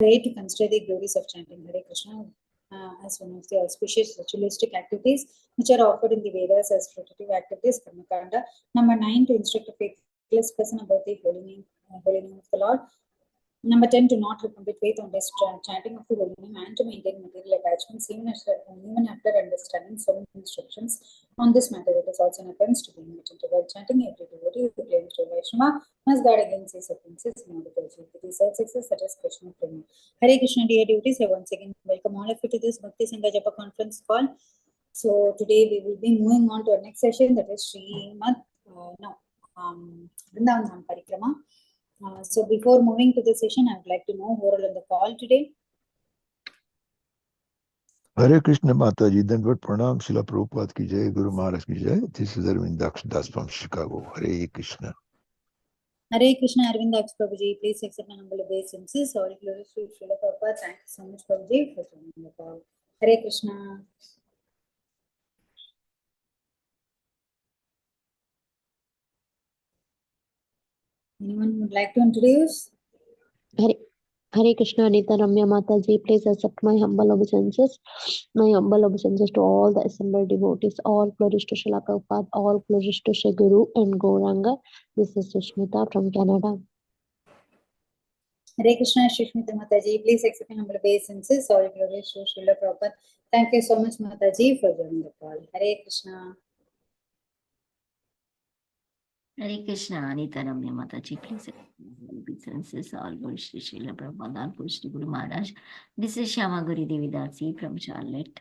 Pray to consider the glories of chanting Hare Krishna as one of the auspicious ritualistic activities which are offered in the Vedas as fruitive activities, Karma Kanda. Number 9, to instruct a faithless person about the holy name of the Lord. Number 10, to not recommit faith on this chanting of the holy name and to maintain material attachments even after understanding some instructions on this matter. It is also an offense to be imitant. While chanting, every devotee who claims to Vaishnava must guard against these offenses in order to achieve the desired success such as Krishna Prema. Hare Krishna, dear devotees, I once again welcome all of you to this Bhakti Sanga Japa conference call. So today we will be moving on to our next session, that is Shri Vrindavan Parikrama. So before moving to the session, I would like to know who are on the call today. Hare Krishna Mataji, Dandavat Pranam, Srila Prabhupada ki jai, Guru Maharaj ki jai. This is Arvind Das from Chicago. Hare Krishna. Hare Krishna, Arvind Prabhuji. Please accept my humble obeisances. All glories to Srila Prabhupada. Thank you so much, Prabhuji, for joining the call. Hare Krishna. Anyone would like to introduce? Hare Krishna, Anita Ramya Mataji, please accept my humble obeisances. My humble obeisances to all the assembled devotees. All glories to Srila Prabhupada, all glories to Shri Guru and Gauranga. This is Sushmita from Canada. Hare Krishna, Sushmita Mataji, please accept my humble obeisances. All glories to Srila Prabhupada. Thank you so much, Mataji, for joining the call. Hare Krishna. Hare Krishna, Anita Ramya Mataji, please obeisances, all glories to Srila Prabhupada, all glories to Guru Maharaj. This is Shyama Devi Dasi from Charlotte.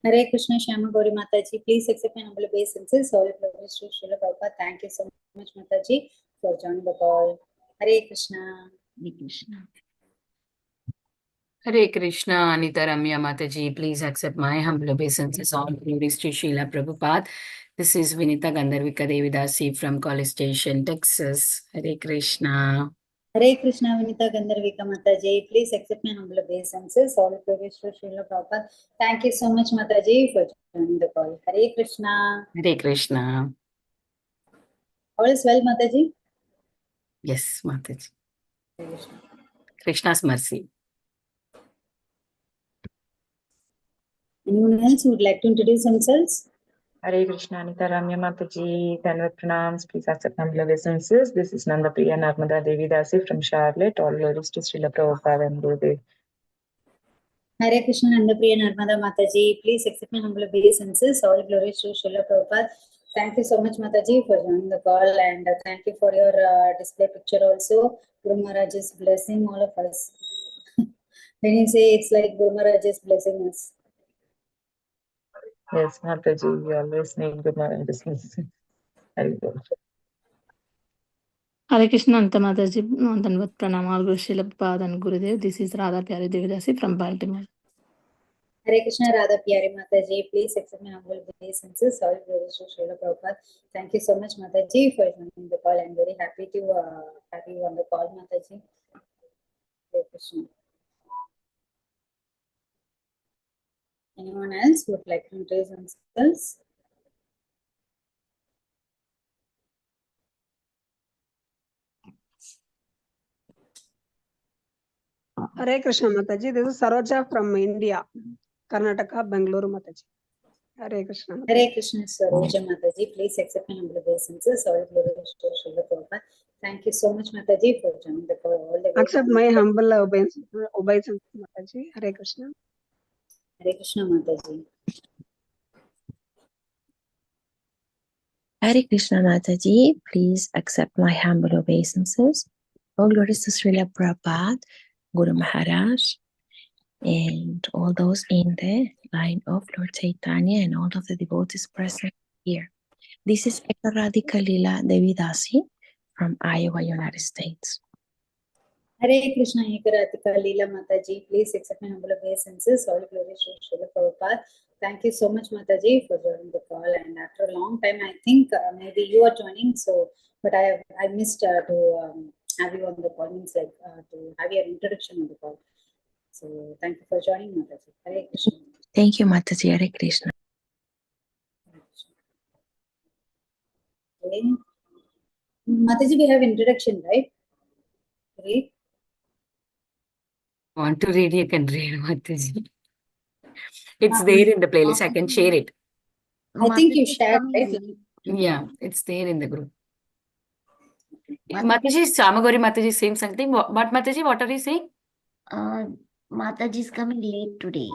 Hare Krishna, Shyama Gauri Mataji, please accept my humble obeisances. All glories to Srila Prabhupada. Thank you so much, Mataji, for joining the call. Hare Krishna. Hare Krishna. Hare Krishna, Anita Ramya Mataji, please accept my humble obeisances. All glories to Srila Prabhupada. This is Vinita Gandharvika Devi Dasi from College Station, Texas. Hare Krishna. Hare Krishna, Vinita Gandharvika Mataji, please accept my humble obeisances. All glories to Srila Prabhupada. Thank you so much, Mataji, for joining the call. Hare Krishna. Hare Krishna. All is well, Mataji? Yes, Mataji. Hare Krishna. Krishna's mercy. Anyone else who would like to introduce themselves? Hare Krishna, Anita Ramya Mataji, Dandavat Pranams, please accept humble obeisances. This is Nandapriya Narmada Devi Dasi from Charlotte. All glories to Srila Prabhupada and Gurudev. Hare Krishna, Nandapriya Narmada Mataji, please accept my humble obeisances. All glories to Srila Prabhupada. Thank you so much, Mataji, for joining the call, and thank you for your display picture also. Guru Maharaj is blessing all of us. When you say it's like Guru Maharaj is blessing us. Yes, Mataji, we always need good Maharaj's blessing. Hare Krishna. Hare Krishna, Anta Mataji, Dandavat Pranam, all glories to Srila Prabhupada and Gurudev. This is Radha Devi Dasi from Baltimore. Hare Krishna, Radha Pyari Mataji, please accept my humble obeisances. All glories to Srila Prabhupada. Thank you so much, Mataji, for joining the call. I'm very happy to have you on the call, Mataji. Hare Krishna. Anyone else would like to introduce themselves? Hare Krishna Mataji, this is Saroja from India, Karnataka, Bangalore Mataji. Hare Krishna Mataji. Hare Krishna, Saroja Mataji, please accept my humble obeisances. All glories to Srila Prabhupada. Thank you so much, Mataji, for joining the call. All the way Accept my humble obeisances Mataji. Hare Krishna. Hare Krishna, Mataji. Hare Krishna Mataji, please accept my humble obeisances. All glories to Srila Prabhupada, Guru Maharaj, and all those in the line of Lord Chaitanya and all of the devotees present here. This is Radhika Lila Devi Dasi from Iowa, United States. Hare Krishna, Ekaratika Leela Mataji, please accept my humble obeisances. All glories to Srila Prabhupada. Thank you so much, Mataji, for joining the call. And after a long time, I think maybe you are joining. So, but I missed to have you on the call. Means like to have your introduction on the call. So, thank you for joining, Mataji. Hare Krishna. Thank you, Mataji. Hare Krishna. Okay. Mataji, we have introduction, right? Great. Want to read, you can read, Mataji. It's there in the playlist. I can share it. I think you Mataji is shared, coming right? late. Yeah, it's there in the group. Mataji, Samagori Mataji is saying something. What Mataji, what are you saying? Mataji is coming late today.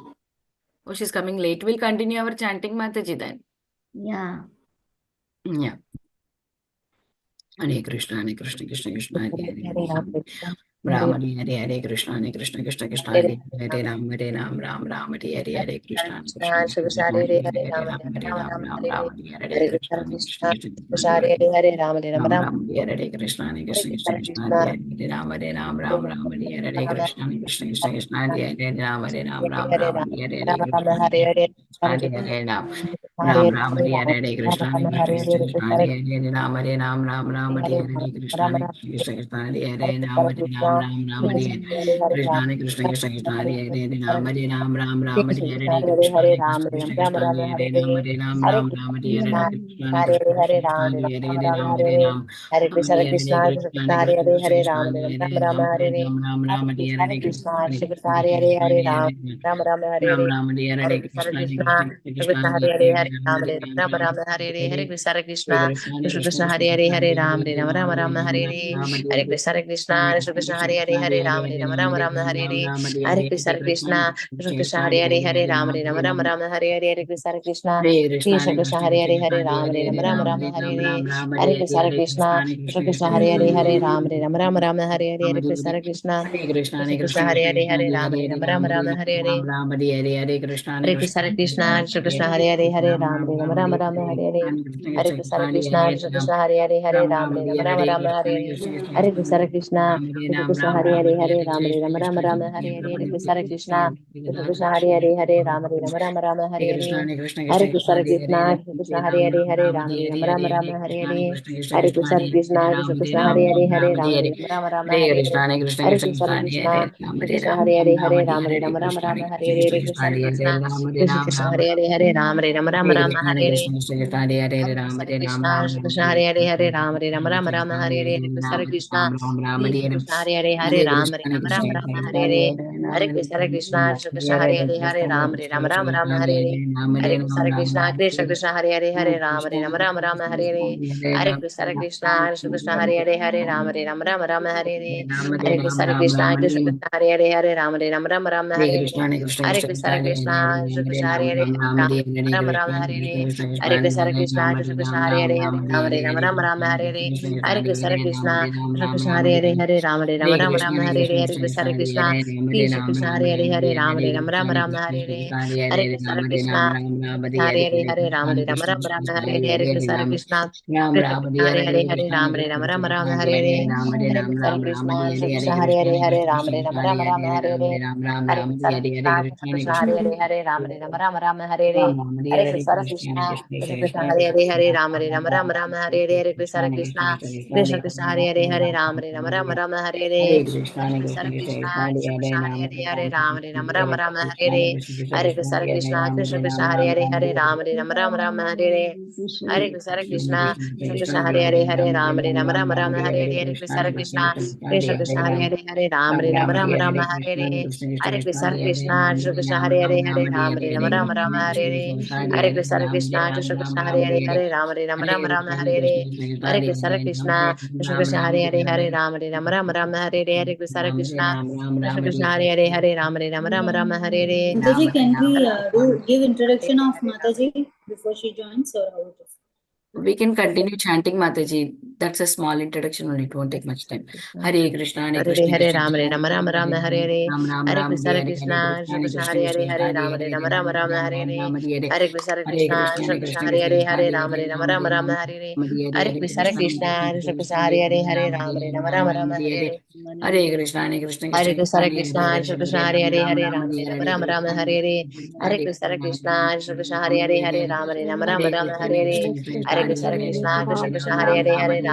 Oh, she's coming late. We'll continue our chanting Mataji then. Yeah. Yeah. Hare Krishna, Hare Krishna, Krishna Krishna, Hare Hare. Rama Hare Hare, Krishna Hare Krishna, Krishna Krishna, Hare Hare, Ram Ram, Ram Hare Hare, Krishna Krishna, Krishna Hare Hare, Ram Hare Hare, Krishna Krishna, Krishna Hare Hare, Ram Hare Krishna Hare Krishna, Krishna Hare Hare, Ram Ram Hare Hare, Krishna Krishna, Krishna Hare Hare, Ram Ram Hare Hare, Krishna Hare Hare, Ram Hare Hare, Krishna Krishna, Krishna Hare Hare, Ram Ram Hare Hare, Krishna Krishna, Krishna Hare Hare, Ram Ram Hare Krishna Hare Krishna, Krishna Krishna Hare Hare, Ram Ram Hare Hare, Krishna Hare Krishna, Krishna Hare Hare, Ram Ram Hare Hare, Krishna Hare Krishna, Krishna Hare Hare, Ram Ram Hare Hare, Krishna Hare Krishna, Krishna Hare Hare, Ram Hare Hare, Krishna Hare Krishna, Krishna Hare Hare, Ram Hare Hare, Krishna Hare Krishna, Krishna Hare Hare, Ram Ram Hare Krishna Hare Hare Hare Ram Ram Hare Hare Hare Krishna Krishna Krishna Hare Hare Hare Ram Ram Hare Hare Hare Krishna Krishna Krishna Hare Hare Hare Ram Ram Hare Hare Hare Krishna Krishna Krishna Krishna Hare Hare Hare Ram Ram Hare Hare Hare Krishna Krishna Krishna Hare Hare Hare Ram Ram Hare Hare Hare Krishna Krishna Krishna Krishna Hare Hare Hare Ram Ram Hare Hare Ram Hare Hare, Krishna Hare Krishna Krishna Krishna Hare Hare Hare Ram Ram Hare Hare Hare Krishna Krishna Krishna Hare Hare Hare Ram Ram Hare Hare Hare Krishna Krishna Krishna Hare Hare Hare Ram Ram Hare Hare Hare Krishna Krishna Krishna Hare Hare Hare Ram Ram Hare Hare Hare Krishna Krishna Krishna Hare Hare Hare Ram Ram Hare Hare Hare Krishna Krishna Krishna Hare Hare Hare Ram Ram Hare Hare Hare Krishna Krishna Krishna Hare Hare Hare Ram Ram Hare Hare Hare Krishna Krishna Krishna Krishna Hare Hare Hare Ram Ram Hare Hare Hare Krishna Krishna Hare Hare Hare Ram Ram Hare Hare Hare Krishna Krishna Krishna Hare Hare Hare Ram Ram Hare Hare Hare Krishna Krishna Krishna Hare Hare Hare Ram Ram Hare Hare Hare Krishna Krishna Krishna Krishna Hare Hare Hare Ram Ram Hare Hare Hare Krishna Krishna Krishna Hare Hare Hare Ram Ram Hare Hare Hare Krishna Krishna Krishna Krishna Hare Hare Hare Ram Ram Hare Hare Hare Krishna Krishna Krishna Hare Hare Ram Hare Hare Hare Krishna Krishna Krishna Krishna Hare Hare Hare Ram Hare Hare Hare Krishna Krishna Krishna Krishna Hare Hare Hare Ram Hare Hare Hare Krishna Krishna Krishna Krishna Hare Hare Hare Ram Hare Hare Hare Krishna Krishna Krishna Hare Hare Hare Ram Hare Hare Hare Krishna Krishna Krishna Krishna Hare Hare Hare Ram Hare Hare Hare Krishna Krishna Krishna Hare Hare Hare Ram Hare Hare Hare Krishna Krishna Krishna Hare Hare Hare Ram Hare Hare Hare Krishna Krishna Krishna Hare Hare Hare Ram Hare Hare Hare Krishna Krishna Krishna Krishna Hare Hare Hare Ram Hare Hare Hare Krishna Krishna Krishna Hare Hare Hare Ram Hare Hare Hare Krishna Krishna Krishna Krishna Hare Hare Hare Ram Hare Hare Hare Krishna Krishna Krishna Krishna Hare Hare Hare Ram Hare Hare Hare Krishna Krishna Krishna Krishna Hare Hare Hare Ram Hare Hare Hare Krishna Krishna Krishna Krishna Hare Hare Hare Ram Hare Hare Hare Krishna Krishna Krishna Krishna Hare Hare Hare Ram Hare Hare Hare Krishna Krishna Krishna Krishna Hare Hare Hare Ram Hare Hare Hare Krishna Krishna Krishna Krishna Hare Hare Hare Ram Hare Hare Mataji, can we give introduction of Mataji before she joins, or how it is? We can continue chanting Mataji. That's a small introduction only. It won't take much time. Hare Krishna, Hare Krishna, Hare Krishna Ram Krishna, Hare Hare Ram Hare Ram, Krishna Hare Krishna Krishna, Krishna Hare Hare Krishna, Hare Krishna Hare Krishna, Ram Ram Hare Hare Hare Hare Krishna Hare Krishna Krishna, Krishna Krishna Hare Krishna, Hare Hare Ram Hare Hare Hare Krishna Krishna Hare Krishna, Krishna Hare Krishna, Krishna Hare Krishna Hare Krishna Krishna Hare Hare Hare Ram Hare Hare Hare Krishna Krishna Krishna Krishna Hare Hare Hare Ram Hare Hare Hare Krishna Krishna Krishna Krishna Krishna Hare Hare Hare Ram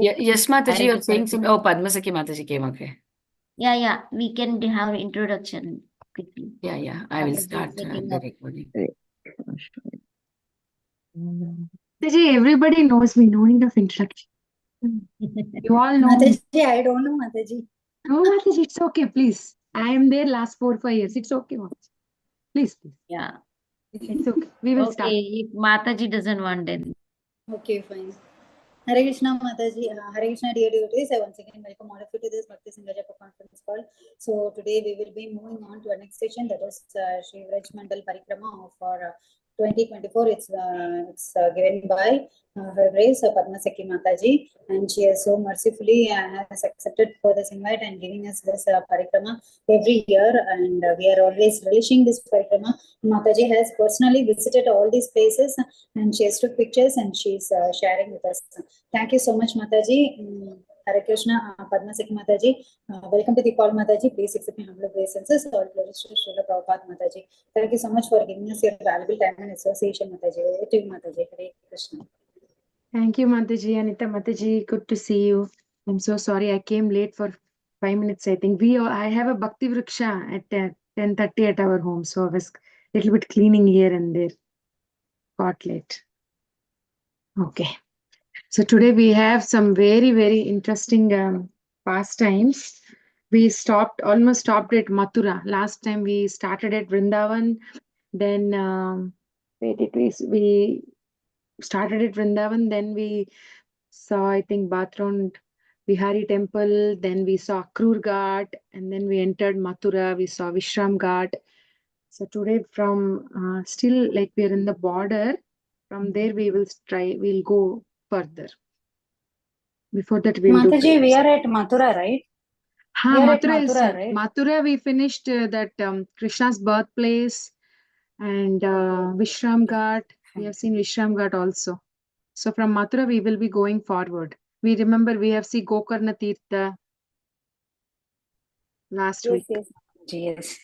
Yes, Mataji, you're saying something. Oh, Padma Sakhi Mataji came, okay. Yeah, we can have introduction quickly. Yeah, I will start the recording. Mataji, everybody knows me, no need of introduction. You all know me. Mataji, I don't know Mataji. No, Mataji, it's okay, please. I am there last 4-5 years. It's okay, Mataji. Please. Yeah. It's okay. We will start. Okay, if Mataji doesn't want then. Okay, fine. Hare Krishna Mataji, Hare Krishna dear devotees, I once again welcome all of you to this Bhakti Sanga Japa conference call. So today we will be moving on to our next session, that is Shri Vraj Mandal Parikrama of our 2024. It's given by Her Grace Padma Sakhi Mataji, and she has so mercifully has accepted for this invite and giving us this parikrama every year, and we are always relishing this parikrama. Mataji has personally visited all these places, and she has took pictures and she's sharing with us. Thank you so much, Mataji. Hare Krishna, Padma Sakhi Mataji. Welcome to the call, Mataji. Please accept my humble obeisances. All glories to Srila Prabhupada, Mataji. Thank you so much for giving us your valuable time and association, Mataji. Over to you, Mataji. Hare Krishna. Thank you, Mataji. Anita Mataji, good to see you. I'm so sorry I came late for 5 minutes. I think I have a Bhakti Vriksha at 10:30 at our home, so I was a little bit cleaning here and there. Got late. Okay. So today we have some very, very interesting pastimes. We almost stopped at Mathura. Last time we started at Vrindavan. Then we started at Vrindavan. Then we saw, I think, Bathround Bihari temple. Then we saw Akrur Ghat. And then we entered Mathura. We saw Vishram Ghat. So today from still like we are in the border. From there we'll go further. Before that, we'll Mataji, we are at Mathura, right? Mathura, we finished that Krishna's birthplace and Vishram Ghat. We have seen Vishram Ghat also. So from Mathura, we will be going forward. We remember we have seen Gokarna Tirtha last week. Yes.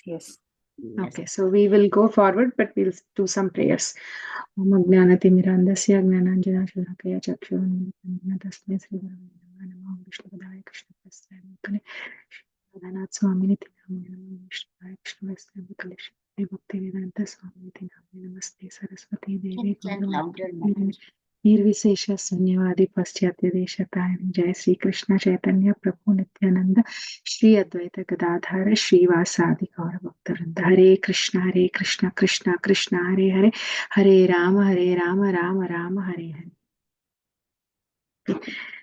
Okay, so we will go forward, but we'll do some prayers. निर्विशेष शून्यवादी पाश्चात्य देशप्रायण जय श्री कृष्ण चैतन्य प्रभु नित्यानंद श्री अद्वैत गदाधर श्रीवासादि गौर भक्तवृंद हरे Krishna Krishna Krishna Hare Hare Hare Ram Ram Ram Hare Hare.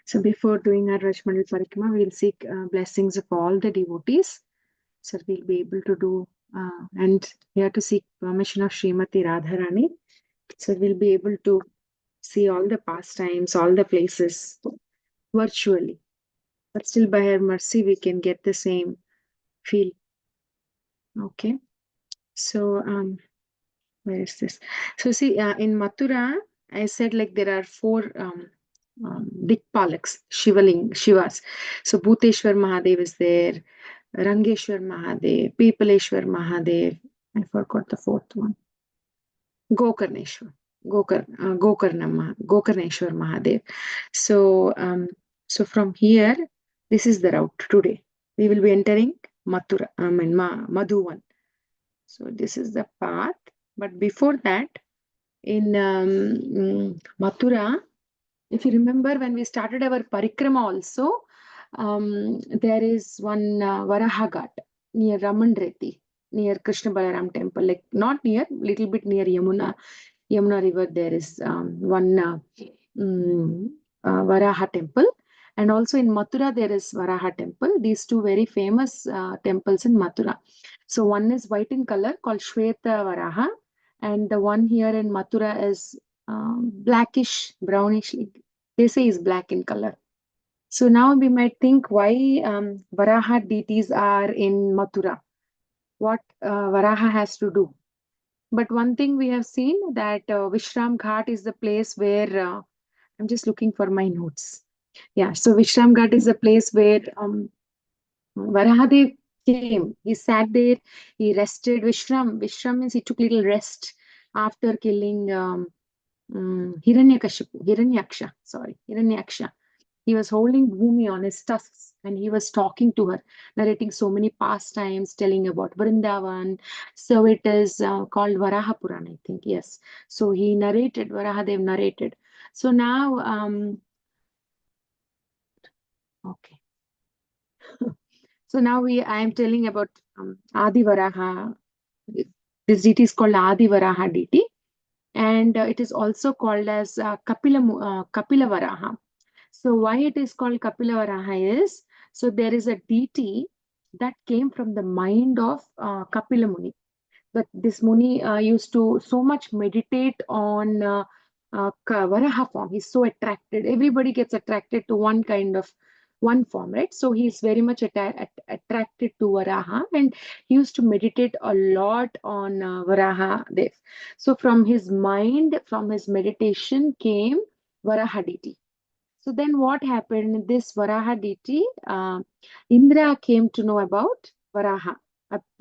So before doing our Vraj Mandal Parikrama, we'll seek blessings of all the devotees. So we'll be able to do and we have to seek permission of Srimati Radharani. So we'll be able to see all the pastimes, all the places virtually. But still by her mercy, we can get the same feel. Okay. So, where is this? So see, in Mathura, I said like there are 4 Dikpalaks, Shivas. So Bhuteshwar Mahadev is there, Rangeshwar Mahadev, Pipaleshwar Mahadev. I forgot the 4th one. Gokarneshwar. Gokarneshwar Mahadev. So, so from here, this is the route today. We will be entering Mathura, Madhuvan. So this is the path. But before that, in Mathura, if you remember when we started our parikrama also, there is one Varaha Ghat near Ramandreti, near Krishna Balaram temple, like not near, little bit near Yamuna River. There is one Varaha temple, and also in Mathura there is Varaha temple. These 2 very famous temples in Mathura. So one is white in color called Shweta Varaha, and the one here in Mathura is blackish, brownish. They say is black in color. So now we might think why Varaha deities are in Mathura. What Varaha has to do. But one thing we have seen that Vishram Ghat is the place where I'm just looking for my notes. Yeah, so Vishram Ghat is the place where Varahadev came. He sat there, he rested. Vishram means he took little rest after killing Hiranyaksha. He was holding Bhumi on his tusks and he was talking to her, narrating so many pastimes, telling about Vrindavan. So it is called Varaha Purana, I think. Yes. So he narrated, Varahadev narrated. So now, okay. So now I am telling about Adi Varaha. This deity is called Adi Varaha deity. And it is also called as Kapila Varaha. So why it is called Kapila Varaha is, so there is a deity that came from the mind of Kapila Muni. But this Muni used to so much meditate on Varaha form. He's so attracted. Everybody gets attracted to one form, right? So he's very much attracted to Varaha, and he used to meditate a lot on Varaha Dev. So from his mind, from his meditation came Varaha deity. So then what happened? This Varaha deity, Indra came to know about Varaha.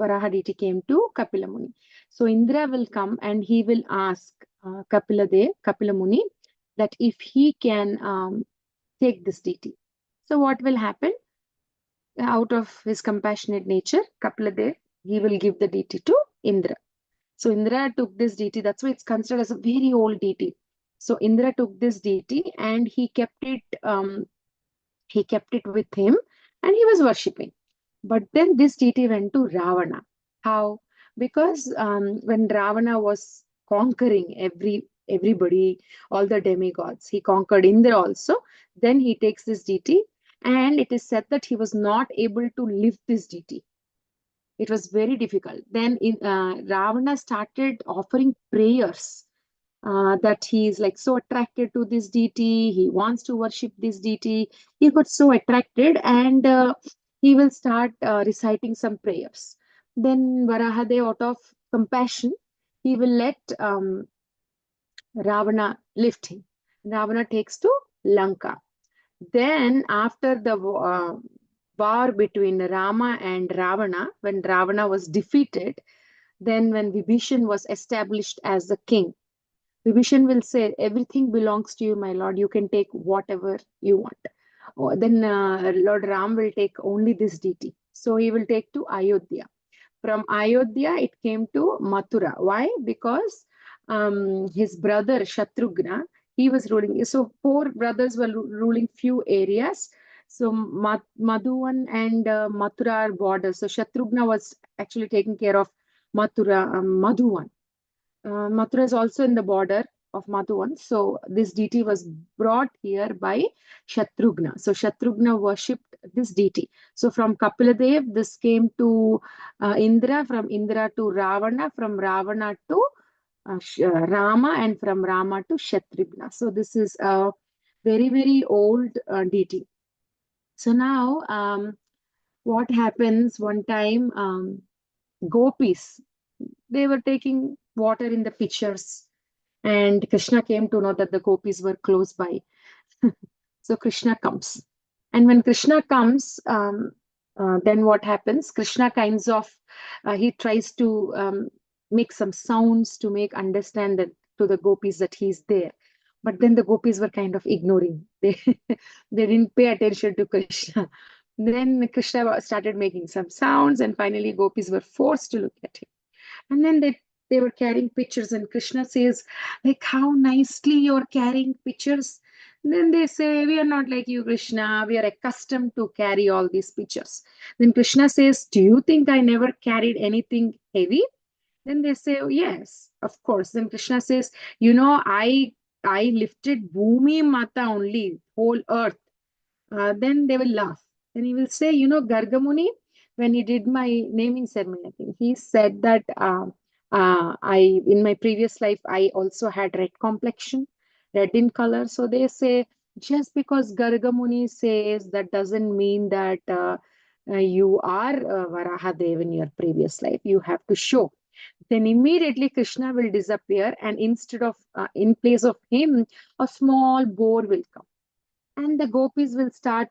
Varaha deity came to Kapila Muni. So Indra will come and he will ask Kapila Muni, that if he can take this deity. So what will happen? Out of his compassionate nature, Kapila Dev, he will give the deity to Indra. So Indra took this deity. That's why it's considered as a very old deity. So Indra took this deity and he kept it with him, and he was worshipping. But then this deity went to Ravana. How? Because when Ravana was conquering everybody, all the demigods, he conquered Indra also. Then he takes this deity, and it is said that he was not able to lift this deity. It was very difficult. Then Ravana started offering prayers, that he is like so attracted to this deity. He wants to worship this deity. He got so attracted, and he will start reciting some prayers. Then Varahadev, out of compassion, he will let Ravana lift him. Ravana takes to Lanka. Then after the war between Rama and Ravana, when Ravana was defeated, then when Vibhishan was established as the king, Vibhishan will say, everything belongs to you, my lord. You can take whatever you want. Then Lord Ram will take only this deity. So he will take to Ayodhya. From Ayodhya, it came to Mathura. Why? Because his brother Shatrughna, he was ruling. So 4 brothers were ruling few areas. So Madhuvan and Mathura are borders. So Shatrughna was actually taking care of Mathura, Madhuvan. Mathura is also in the border of Madhuvan. So this deity was brought here by Shatrughna. So Shatrughna worshipped this deity. So from Kapiladev, this came to Indra, from Indra to Ravana, from Ravana to Rama, and from Rama to Shatrughna. So this is a very, very old deity. So now what happens one time, gopis, they were taking water in the pitchers, and Krishna came to know that the gopis were close by. So Krishna comes, and when Krishna comes, then what happens? Krishna kinds of he tries to make some sounds to make understand that to the gopis that he's there. But then the gopis were kind of ignoring. They didn't pay attention to Krishna. Then Krishna started making some sounds, and finally gopis were forced to look at him. And then they were carrying pictures, and Krishna says, like, how nicely you're carrying pictures. And then they say, we are not like you, Krishna. We are accustomed to carry all these pictures. Then Krishna says, do you think I never carried anything heavy? Then they say, oh, yes, of course. Then Krishna says, I lifted Bhumi Mata only, whole earth. Then they will laugh. Then he will say, Gargamuni, when he did my naming ceremony, I think he said that in my previous life, I also had red complexion, red in color. So they say, just because Gargamuni says, that doesn't mean that you are Varahadev in your previous life. You have to show. Then immediately Krishna will disappear, and instead of, in place of him, a small boar will come. And the gopis will start,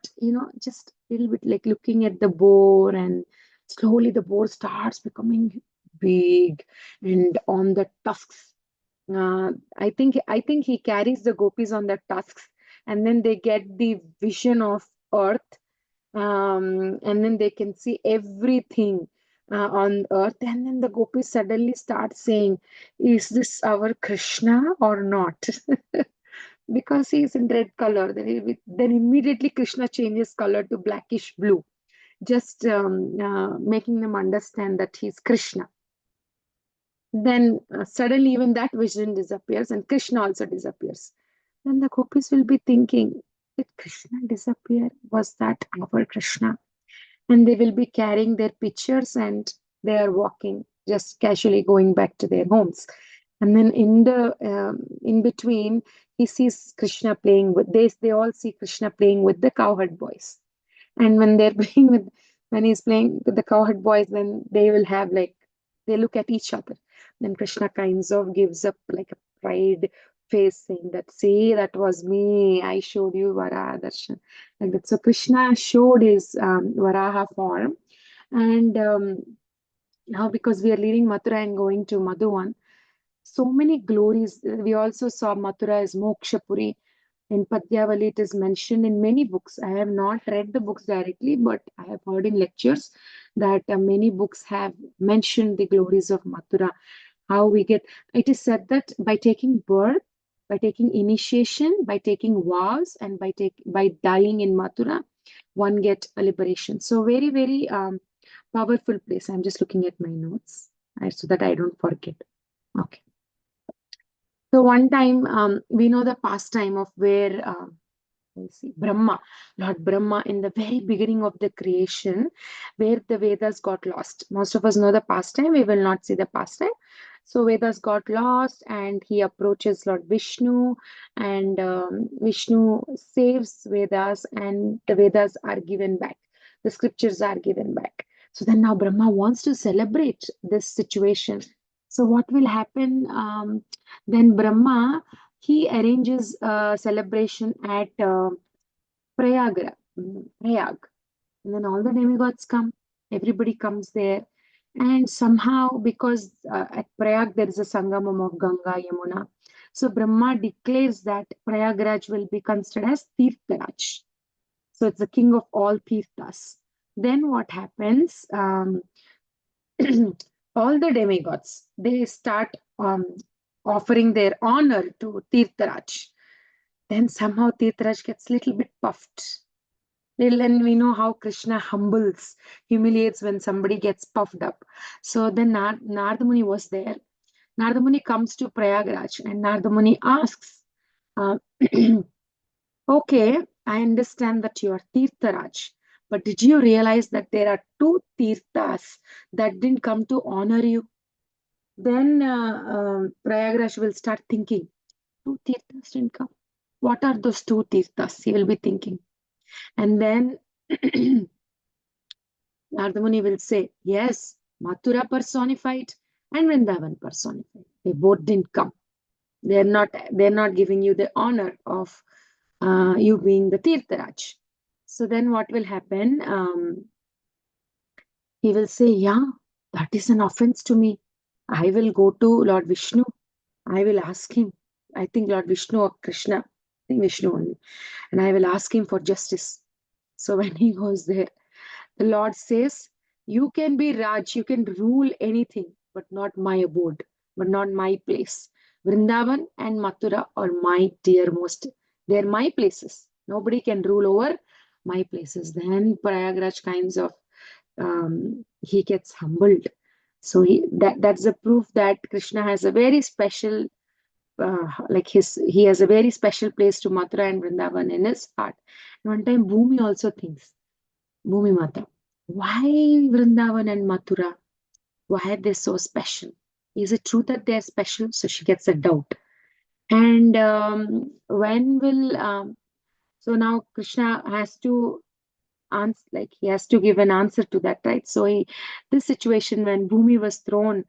just a little bit like looking at the boar, and slowly the boar starts becoming big and on the tusks. I think he carries the gopis on the tusks, and then they get the vision of earth, and then they can see everything on earth. And then the gopis suddenly start saying, is this our Krishna or not? Because he is in red color. Then immediately Krishna changes color to blackish blue, just making them understand that he's Krishna. Then suddenly even that vision disappears, and Krishna also disappears. Then the gopis will be thinking, did Krishna disappear? Was that our Krishna? And they will be carrying their pitchers, and they are walking just casually going back to their homes. And then in between, he sees Krishna playing with, they all see Krishna playing with the cowherd boys. And when they're playing with, when he's playing with the cowherd boys, then they will have like, they look at each other. Then Krishna kinds of gives up like a pride face, saying that, see, that was me, I showed you Varaha Darshan, like that. So Krishna showed his Varaha form. And now, because we are leaving Mathura and going to Madhuvan, so many glories. We also saw Mathura as Mokshapuri. In Padyavali, it is mentioned in many books. I have not read the books directly, but I have heard in lectures that many books have mentioned the glories of Mathura. How we get, it is said that by taking birth, by taking initiation, by taking vows, and by dying in Mathura, one get a liberation. So very, very powerful place. I'm just looking at my notes so that I don't forget. Okay. So one time, we know the pastime of where, let's see, Lord Brahma, in the very beginning of the creation, where the Vedas got lost. Most of us know the pastime, we will not see the pastime. So Vedas got lost, and he approaches Lord Vishnu, and Vishnu saves Vedas, and the Vedas are given back. The scriptures are given back. So then now Brahma wants to celebrate this situation. So what will happen? Then Brahma, he arranges a celebration at Prayag. And then all the demigods come, everybody comes there. And somehow, because at Prayag there is a Sangamam of Ganga, Yamuna. So Brahma declares that Prayagraj will be considered as Tirtharaj. So it's the king of all Tirthas. Then what happens? All the demigods, they start offering their honor to Tirtharaj. Then somehow Tirtharaj gets a little bit puffed. And we know how Krishna humiliates when somebody gets puffed up. So then Narada Muni was there. Narada Muni comes to Prayagraj, and Narada Muni asks, okay, I understand that you are Tirtharaj, but did you realize that there are two Tirthas that didn't come to honor you? Then Prayagraj will start thinking, two Tirthas didn't come. What are those two Tirthas? He will be thinking. And then Narada Muni will say, yes, Mathura personified and Vrindavan personified. They both didn't come. They're not giving you the honor of you being the Tirtharaj. So then what will happen? He will say, yeah, that is an offense to me. I will go to Lord Vishnu. I will ask him. I think Lord Vishnu or Krishna. I think Vishnu only. And I will ask him for justice. So when he goes there, the Lord says, you can be Raj, you can rule anything, but not my abode, but not my place. Vrindavan and Mathura are my dearmost. They're my places. Nobody can rule over my places. Then Prayagraj kinds of, he gets humbled. So that's a proof that Krishna has a very special, he has a very special place to Mathura and Vrindavan in his heart. And one time Bhumi also thinks, Bhumi Mata, why Vrindavan and Mathura? Why are they so special? Is it true that they're special? So she gets a doubt. And so now Krishna has to answer, like he has to give an answer to that, right? So this situation when Bhumi was thrown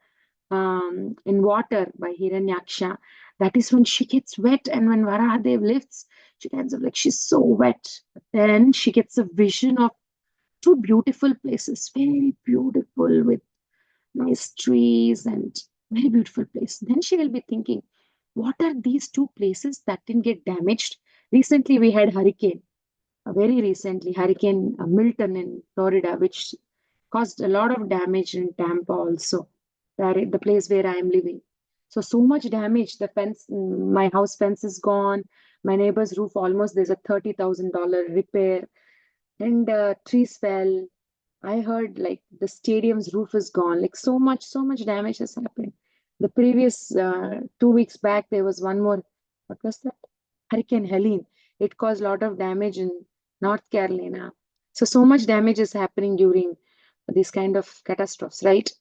in water by Hiranyaksha, that is when she gets wet, and when Varahadev lifts, she ends up like she's so wet. But then she gets a vision of two beautiful places, very beautiful with nice trees and very beautiful place. Then she will be thinking, what are these two places that didn't get damaged? Recently, we had hurricane. Very recently, Hurricane Milton in Florida, which caused a lot of damage in Tampa also, the place where I am living. So much damage. The fence, my house fence is gone. My neighbor's roof, almost there's a $30,000 repair. And trees fell. I heard like the stadium's roof is gone. Like so much damage has happened. The previous 2 weeks back, there was one more. What was that? Hurricane Helene. It caused a lot of damage in North Carolina. So much damage is happening during these kind of catastrophes, right?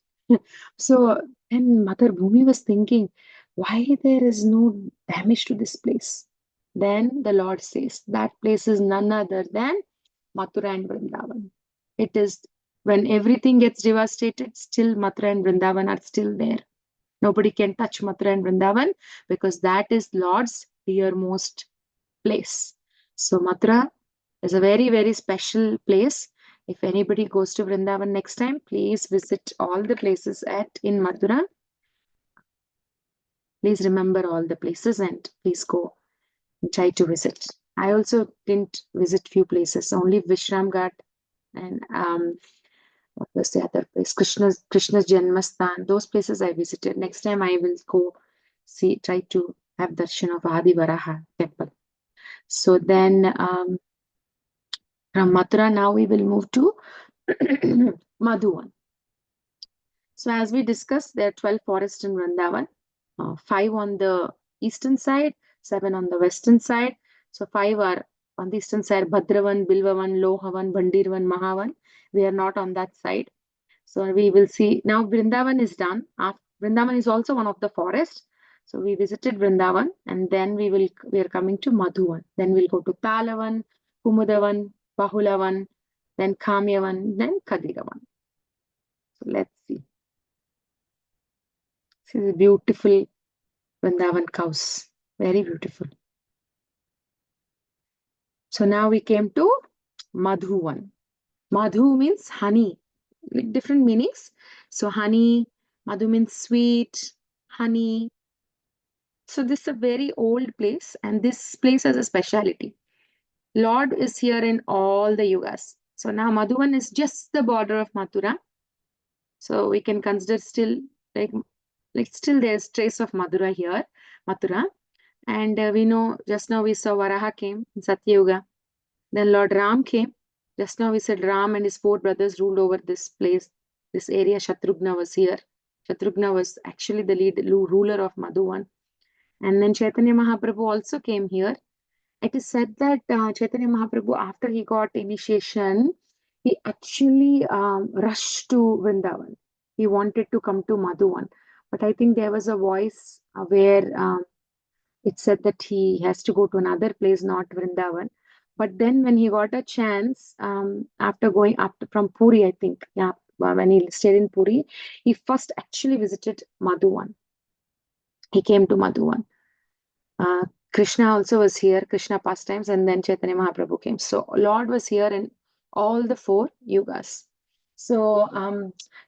So, and Mother Bhumi was thinking, why there is no damage to this place? Then the Lord says, that place is none other than Mathura and Vrindavan. It is when everything gets devastated, still Mathura and Vrindavan are still there. Nobody can touch Mathura and Vrindavan because that is Lord's dearmost place. So Mathura is a very, very special place. If anybody goes to Vrindavan next time, please visit all the places in Mathura. Please remember all the places and please go and try to visit. I also didn't visit few places, only Vishram Ghat and what was the other place? Krishna's Janmasthan. Those places I visited. Next time I will go try to have darshan of Adi Varaha temple. So then from Mathura now we will move to Madhuvan. So as we discussed, there are 12 forests in Vrindavan, 5 on the eastern side, 7 on the western side. So 5 are on the eastern side, Bhadravan, Bilvavan, Lohavan, Bhandirvan, Mahavan. We are not on that side. So we will see. Now Vrindavan is done. Vrindavan is also one of the forests. So we visited Vrindavan and then we are coming to Madhuvan. Then we'll go to Talavan, Kumudavan, Bahulavan, then Kamyavan, then Kadiravan. So let's see. This is a beautiful Vrindavan cows. Very beautiful. So now we came to Madhuvan. Madhu means honey. With different meanings. So honey, Madhu means sweet, honey. So this is a very old place and this place has a speciality. Lord is here in all the yugas. So now Madhuvan is just the border of Mathura. So we can consider still like still there's trace of Mathura here, Mathura. And we know just now we saw Varaha came in Satya Yuga. Then Lord Ram came. Just now we said Ram and his 4 brothers ruled over this place, this area. Shatrughna was here. Shatrughna was actually the ruler of Madhuvan. And then Chaitanya Mahaprabhu also came here. It is said that Chaitanya Mahaprabhu, after he got initiation, he actually rushed to Vrindavan. He wanted to come to Madhuvan. But I think there was a voice where it said that he has to go to another place, not Vrindavan. But then when he got a chance, after going from Puri, I think, yeah, when he stayed in Puri, he first actually visited Madhuvan. He came to Madhuvan. Krishna also was here, Krishna pastimes, and then Chaitanya Mahaprabhu came. So Lord was here in all the 4 yugas. So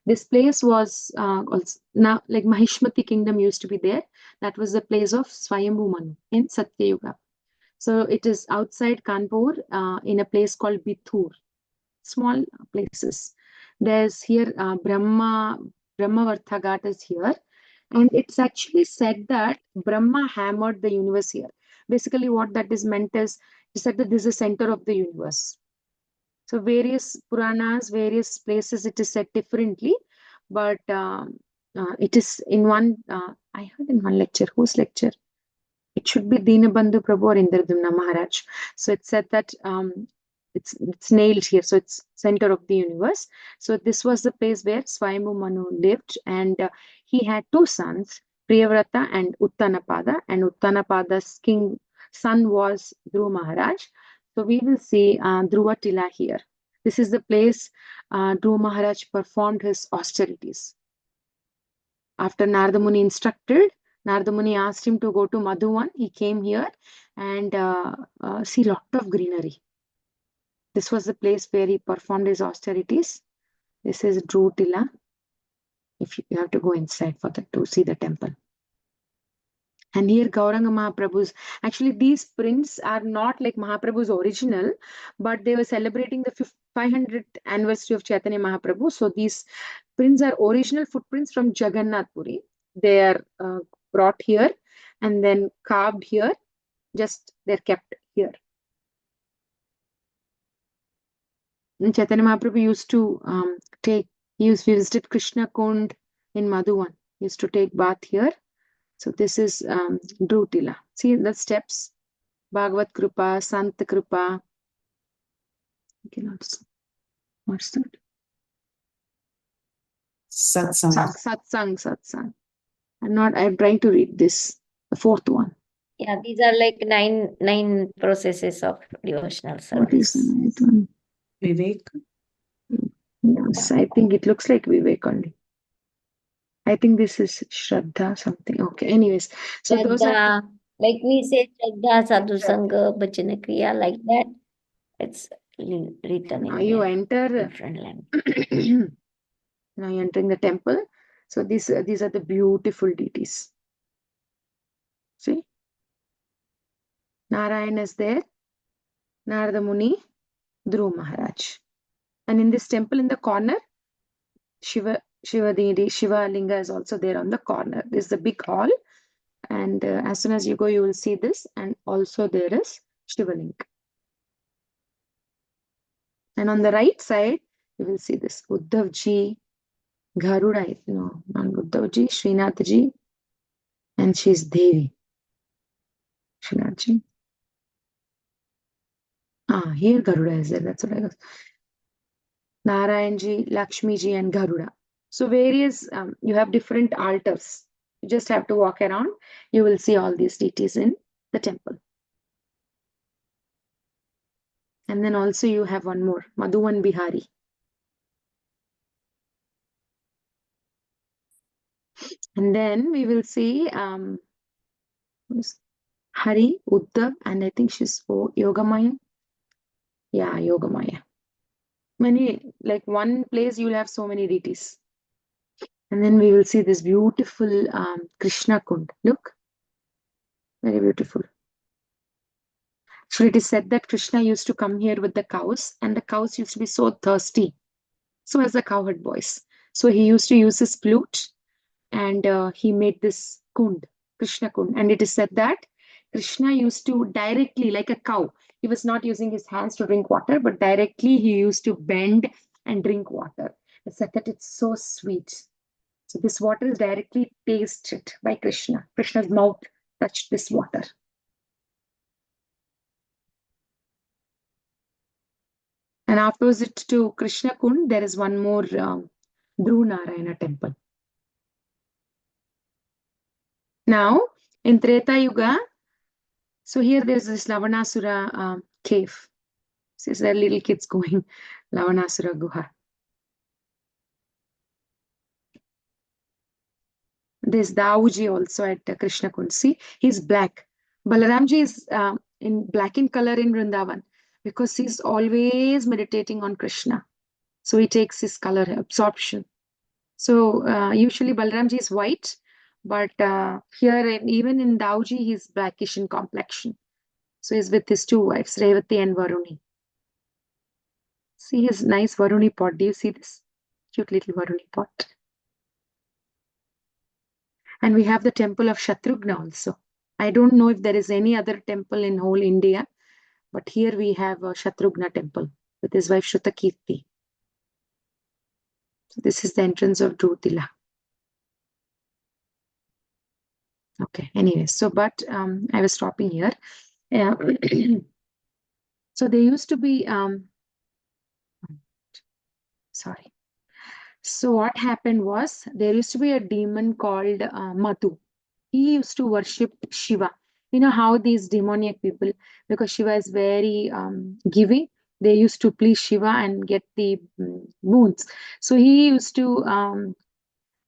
this place was also, now like Mahishmati kingdom used to be there. That was the place of Swayambhu Manu in Satya Yuga. So it is outside Kanpur in a place called Bithur. Small places. There's here Brahmavartha Ghat is here. And it's actually said that Brahma hammered the universe here. Basically, what that is meant is said that this is the center of the universe. So various Puranas, various places, it is said differently. But it is in one, I heard in one lecture. Whose lecture? It should be Dinabandhu Prabhu or Indradumna Maharaj. So it said that it's nailed here. So it's center of the universe. So this was the place where Swayambhu Manu lived, and he had 2 sons, Priyavrata and Uttanapada, and Uttanapada's son was Dhruva Maharaj. So we will see Dhruva Tila here. This is the place Dhruva Maharaj performed his austerities. After Narada Muni instructed, Narada Muni asked him to go to Madhuvan. He came here and see lot of greenery. This was the place where he performed his austerities. This is Dhruva Tila. If you have to go inside for that to see the temple. And here Gauranga Mahaprabhu's, actually these prints are not like Mahaprabhu's original, but they were celebrating the 500th anniversary of Chaitanya Mahaprabhu. So these prints are original footprints from Jagannath Puri. They are brought here and then carved here. Just they're kept here. And Chaitanya Mahaprabhu used to he visited Krishna Kund in Madhuvan. He used to take bath here. So this is Dhruva Tila. See the steps. Bhagavat Kripa, Sant Kripa. You can also, what's that? Satsang. I'm trying to read this, the fourth one. Yeah, these are like nine processes of devotional What is the service. ninth one? Vivek. Yes, I think it looks like Vivek only. I think this is Shraddha something. Okay, anyways. So those are Shraddha, like we say Shraddha, Sadhu Sanga, Bhajana Kriya, like that. It's written now in you their enter different language. now you're entering the temple. So these are the beautiful deities. See? Narayana is there, Narada Muni, Dhruv Maharaj. And in this temple in the corner, Shiva Linga is also there on the corner. This is the big hall. And as soon as you go, you will see this. And also there is Shiva Linga. And on the right side, you will see this Uddhavji, Garuda, no, not Uddhavji, Srinathji, and she's Devi. Srinathji. Here Garuda is there. That's what I was. Narayanji, Lakshmiji, and Garuda. So various, you have different altars. You just have to walk around. You will see all these deities in the temple. And then also you have one more, Madhuvan Bihari. And then we will see Hari, Uddhav, and I think she's Yogamaya. Yeah, Yogamaya. Many, like one place you will have so many deities. And then we will see this beautiful Krishna Kund. Look, very beautiful. So it is said that Krishna used to come here with the cows, and the cows used to be so thirsty. So as the cowherd boys. So he used to use his flute, and he made this kund, Krishna Kund. And it is said that Krishna used to directly, like a cow, he was not using his hands to drink water, but directly he used to bend and drink water. It's said that it's so sweet. So this water is directly tasted by Krishna. Krishna's mouth touched this water. And opposite to Krishna Kund, there is one more Dhruv Narayana temple. Now, in Treta Yuga, so here there is this Lavanasura cave. So there are little kids going, Lavanasura Guha. There's Dauji also at Krishna Kund. See, he's black. Balaramji is in black in color in Vrindavan because he's always meditating on Krishna. So he takes his color absorption. So usually Balaramji is white, but here even in Dauji he's blackish in complexion. So he's with his two wives, Revati and Varuni. See his nice Varuni pot. Do you see this? Cute little Varuni pot. And we have the temple of Shatrughna also. I don't know if there is any other temple in whole India, but here we have a Shatrughna temple with his wife Shrutakirti. So this is the entrance of Dhrutila. Okay, anyway, so but I was stopping here. Yeah. So there used to be, sorry. So what happened was there used to be a demon called Madhu. He used to worship Shiva. You know how these demoniac people, because Shiva is very giving, they used to please Shiva and get the boons. So he used to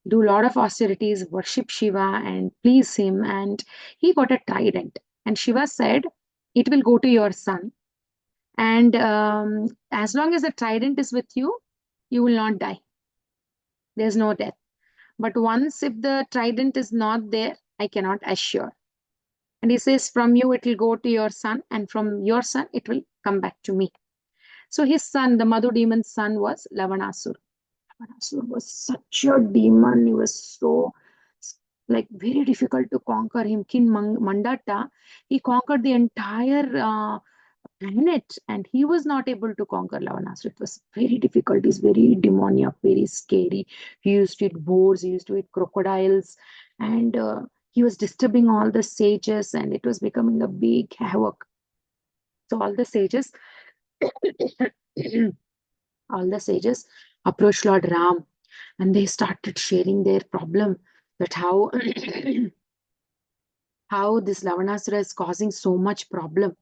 do a lot of austerities, worship Shiva and please him. And he got a trident. And Shiva said, it will go to your son. And as long as the trident is with you, you will not die. There's no death. But once if the trident is not there, I cannot assure. And he says, from you it will go to your son, and from your son it will come back to me. So his son, the Madhu demon's son, was Lavanasur. Lavanasur was such a demon. He was so like very difficult to conquer him. King Mandata, he conquered the entire planet, and he was not able to conquer Lavanasur. It was very difficult. He's very demoniac, very scary. He used to eat boars, he used to eat crocodiles, and he was disturbing all the sages, and it was becoming a big havoc. So all the sages, all the sages approached Lord Ram And they started sharing their problem, that how how this Lavanasura is causing so much problem.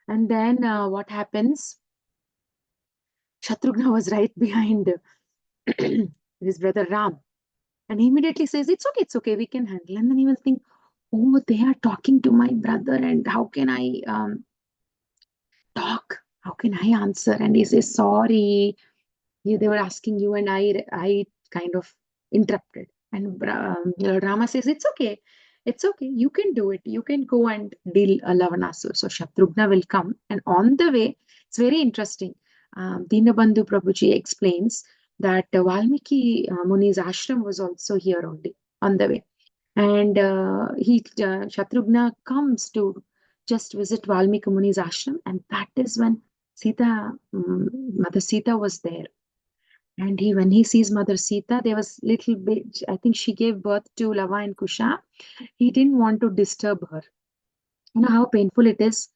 And then what happens? Shatrughna was right behind his brother Ram. And he immediately says, it's okay, we can handle. And then he will think, oh, they are talking to my brother, and how can I talk? How can I answer? And he says, sorry, they were asking you, and I kind of interrupted. And Rama says, it's okay, you can do it, you can go and deal Lavanasur. So Shatrughna will come, and on the way, it's very interesting. Dinabandhu Prabhuji explains that Valmiki Muni's ashram was also here only on the way. And Shatrughna comes to just visit Valmiki Muni's ashram, and that is when Mother Sita was there. And when he sees Mother Sita, there was little bit, I think she gave birth to Lava and Kusha. He didn't want to disturb her. You know how painful it is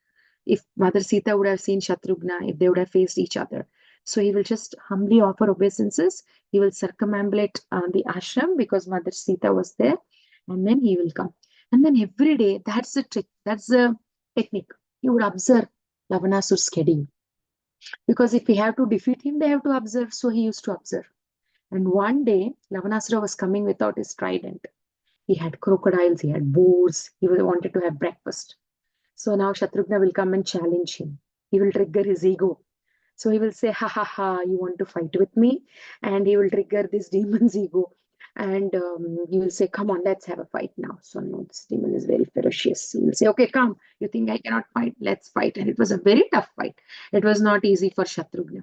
if Mother Sita would have seen Shatrughna, if they would have faced each other. So he will just humbly offer obeisances. He will circumambulate the ashram because Mother Sita was there, and then he will come. And then every day, that's the trick, that's the technique. He would observe Lavanasur's schedule. Because if we have to defeat him, they have to observe. So he used to observe. And one day, Lavanasura was coming without his trident. He had crocodiles, he had boars, he wanted to have breakfast. So now Shatrughna will come and challenge him. He will trigger his ego. So he will say, ha ha ha, you want to fight with me? And he will trigger this demon's ego. And he will say, come on, let's have a fight now. So no, this demon is very ferocious. He will say, okay, come. You think I cannot fight? Let's fight. And it was a very tough fight. It was not easy for Shatrughna.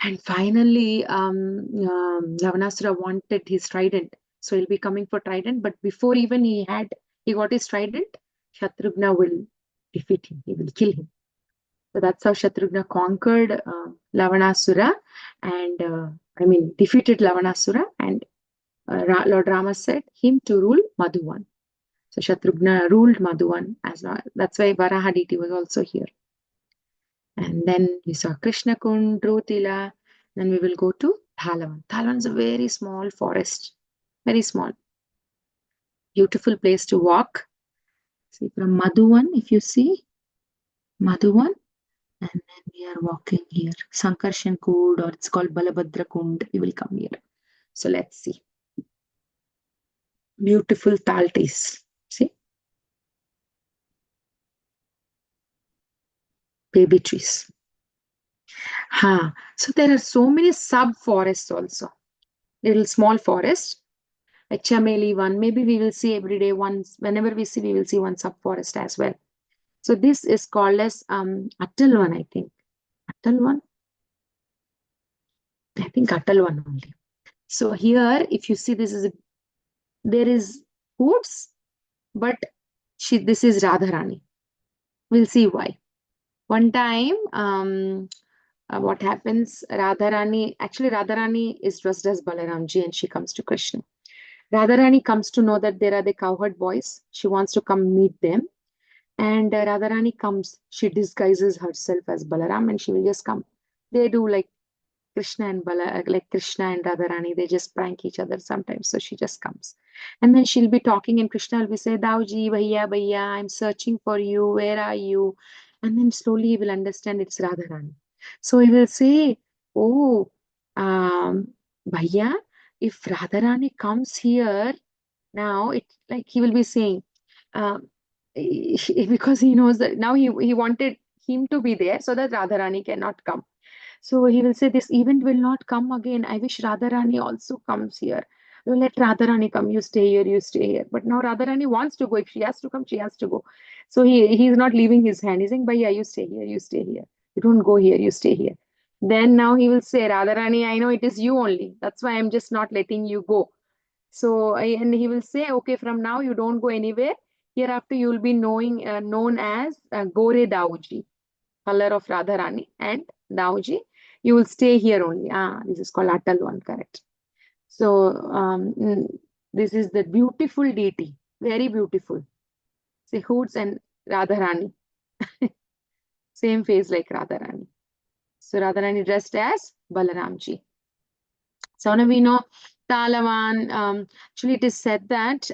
And finally, Lavanasura wanted his trident. So he'll be coming for trident. But before even he got his trident, Shatrughna will defeat him. He will kill him. So that's how Shatrughna conquered Lavanasura and defeated Lavanasura, and Lord Rama said him to rule Madhuvan. So Shatrughna ruled Madhuvan as well. That's why Varaha deity was also here. And then we saw Krishna Kund, Drotila. Then we will go to Thalavan. Thalavan is a very small forest, very small. Beautiful place to walk. See, from Madhuvan, if you see, Madhuvan, and then we are walking here. Sankarshan Kund, or it's called Balabhadra Kund. We will come here. So let's see. Beautiful tal trees. See? Baby trees. So there are so many sub-forests also. Little small forest. A chameli one. Maybe we will see every day once. Whenever we see, we will see one sub-forest as well. So this is called as Atalvan, I think. Atalvan? I think Atalvan only. So here, if you see, there is woods, but this is Radharani. We'll see why. One time, what happens, Radharani is dressed as Balaramji, and she comes to Krishna. Radharani comes to know that there are the cowherd boys. She wants to come meet them. And Radharani comes, she disguises herself as Balaram, and she will just come. They do like Krishna and Radharani, they just prank each other sometimes. So she just comes. And then she'll be talking, and Krishna will be saying, Dauji, Bhaiya, I'm searching for you. Where are you? And then slowly he will understand it's Radharani. So he will say, oh, Bhaiya, if Radharani comes here, now he will be saying, because he knows that now he wanted him to be there so that Radharani cannot come. So he will say, this event will not come again. I wish Radharani also comes here. No, let Radharani come. You stay here, you stay here. But now Radharani wants to go. If she has to come, she has to go. So he's not leaving his hand. He's saying, Bhaiya, you stay here, you stay here. You don't go here, you stay here. Then now he will say, Radharani, I know it is you only. That's why I'm just not letting you go. So, and he will say, okay, from now you don't go anywhere. Hereafter you will be known as Gore Dauji, color of Radharani, and Dauji. You will stay here only. This is called Atalvan, correct. So, this is the beautiful deity, very beautiful. See, hoods and Radharani. Same face like Radharani. So, Radharani dressed as Balaramji. So now we know Talavan, actually it is said that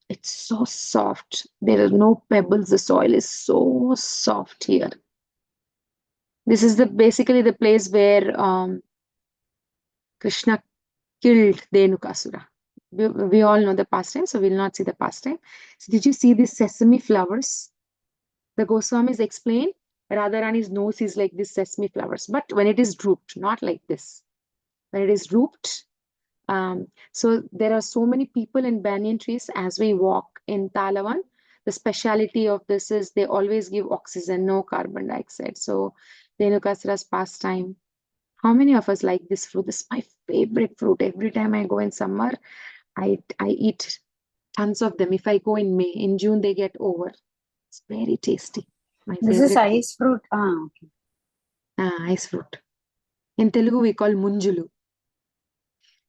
it's so soft. There are no pebbles. The soil is so soft here. This is basically the place where Krishna killed Dhenukasura. We all know the pastime, so we'll not see the pastime. So did you see these sesame flowers? The Goswamis explain Radharani's nose is like this sesame flowers, but when it is drooped, not like this. When it is drooped, so there are so many people in banyan trees as we walk in Talavan. The speciality of this is they always give oxygen, no carbon dioxide. So Dhenukasura's pastime. How many of us like this fruit? This is my favorite fruit. Every time I go in summer, I eat tons of them. If I go in May, in June they get over. It's very tasty. My This favorite is ice fruit. Okay. Ice fruit. In Telugu we call munjulu.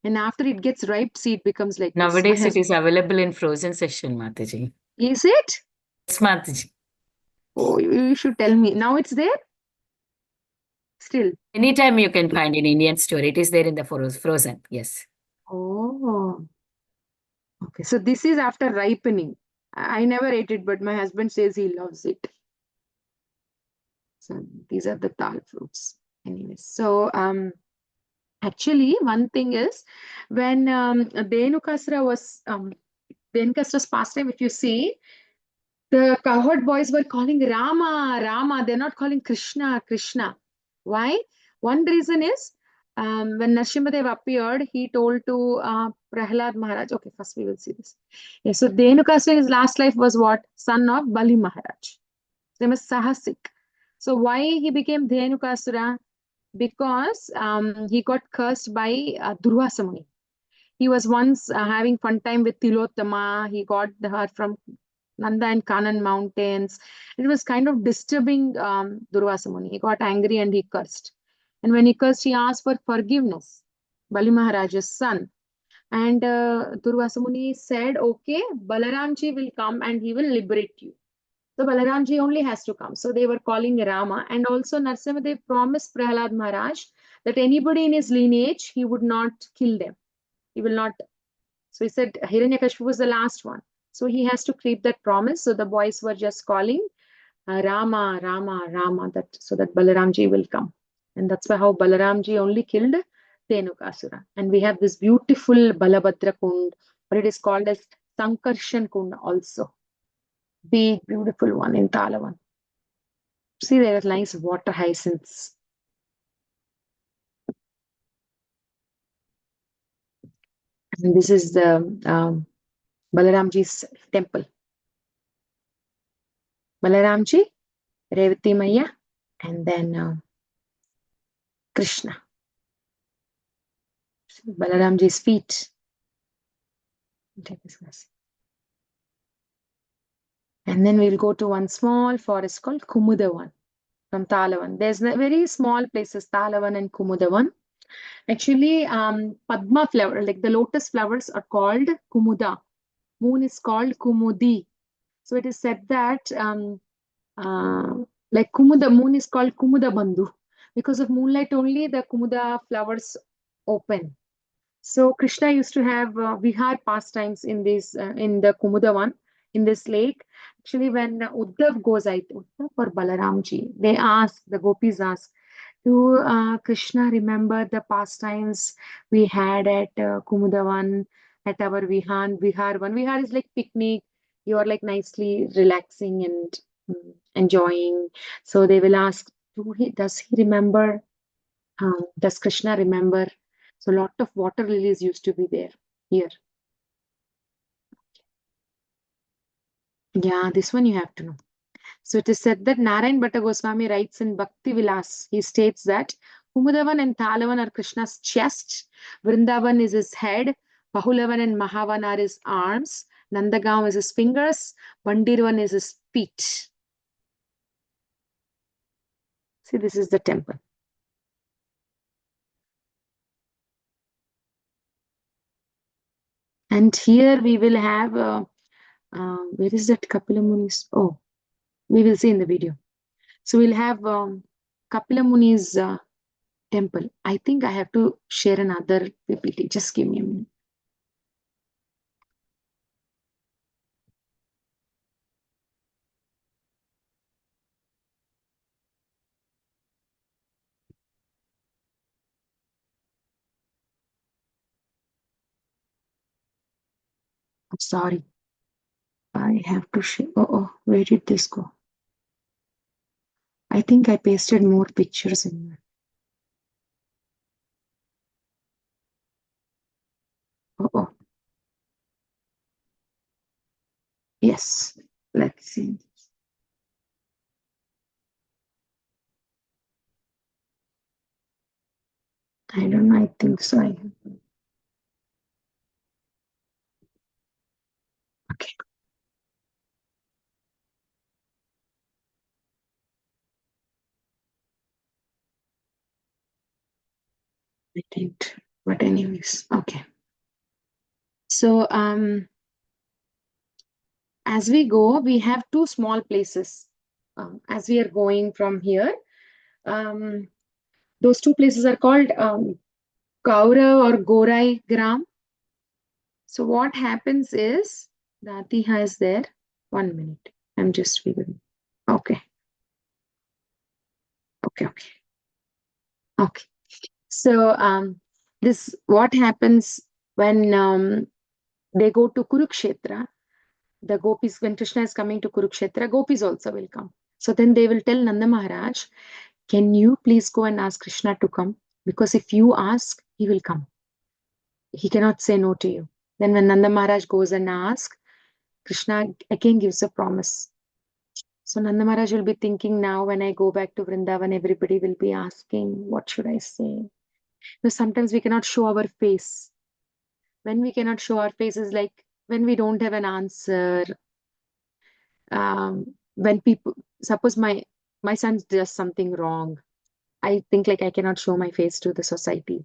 And after it gets ripe, see, it becomes like Nowadays this. it is available in frozen session, Mataji. Is it? Yes, Mataji. Oh, you should tell me. Now it's there? Still? Anytime you can find in Indian store. It is there in the frozen. Yes. Oh. Okay, so this is after ripening. I never ate it, but my husband says he loves it. So these are the tal fruits. Anyways, so actually one thing is when Dhenukasura was Dhenukasura's pastime, if you see, the cowherd boys were calling Rama, Rama. They're not calling Krishna, Krishna. Why? One reason is when Nrsimhadev appeared, he told to Prahlad Maharaj. Okay, first we will see this. Yeah, so Dhenukasura, his last life was what? Son of Bali Maharaj. His name is Sahasik. So why he became Dhenukasura? Because he got cursed by Durvasa Muni. He was once having fun time with Tilottama. He got her from Nanda and Kanan mountains. It was kind of disturbing Durvasa Muni. He got angry and he cursed. And when he cursed, he asked for forgiveness. Bali Maharaj's son. And Durvasa Muni said, okay, Balaramji will come and he will liberate you. So Balaramji only has to come. So they were calling Rama. And also Nrsimhadev promised Prahlad Maharaj that anybody in his lineage, he would not kill them. He will not. So he said Hiranyakashipu was the last one. So he has to keep that promise. So the boys were just calling Rama, Rama, Rama, so that Balaramji will come. And that's why how Balaramji only killed Dhenukasura. And we have this beautiful Balabhadra Kund, or it is called as Sankarshan Kund also. Big, beautiful one in Talavan. See, there are nice water hyacinths. And this is the Balaramji's temple. Balaramji, Revati Maya, and then Krishna. Balaramji's feet. And then we'll go to one small forest called Kumudavan from Talavan. There's very small places, Talavan and Kumudavan. Actually, Padma flower, like the lotus flowers are called Kumuda. Moon is called Kumudi. So it is said that like Kumuda, moon is called Kumuda Bandhu. Because of moonlight only, the Kumuda flowers open. So Krishna used to have vihar pastimes in this in the Kumudavan, in this lake. Actually, when Uddhav goes, Uddhav or Balaramji, they ask, the gopis ask, do Krishna remember the pastimes we had at Kumudavan, at our Vihar one? Vihar is like picnic. You are like nicely relaxing and enjoying. So they will ask, does he remember? Does Krishna remember? So a lot of water lilies used to be there here. Yeah, this one you have to know. So it is said that Narayan Bhatta Goswami writes in Bhakti Vilas, he states that Kumudavan and Thalavan are Krishna's chest, Vrindavan is his head, Bahulavan and Mahavan are his arms, Nandagaon is his fingers, Bandirvan is his feet. See, this is the temple. And here we will have, where is that Kapila Muni's? Oh, we will see in the video. So we'll have Kapila Muni's temple. I think I have to share another PPT. Just give me a minute. I'm sorry. I have to share. Oh, where did this go? I think I pasted more pictures in there. Oh. Yes. Let's see. I don't know. I think so. Okay. I didn't. But anyways, okay. So as we go, we have two small places. As we are going from here, those two places are called Gaura or Gorai Gram. So what happens is, Datiha is there. 1 minute. I'm just figuring. Okay. Okay. So this what happens when they go to Kurukshetra. The gopis, when Krishna is coming to Kurukshetra, gopis also will come. So then they will tell Nanda Maharaj, can you please go and ask Krishna to come? Because if you ask, he will come. He cannot say no to you. Then when Nanda Maharaj goes and asks, Krishna again gives a promise. So Nanda Maharaj will be thinking, now when I go back to Vrindavan, everybody will be asking, what should I say? Because sometimes we cannot show our face. When we cannot show our faces, like when we don't have an answer, when people, suppose my son does something wrong, I think like I cannot show my face to the society,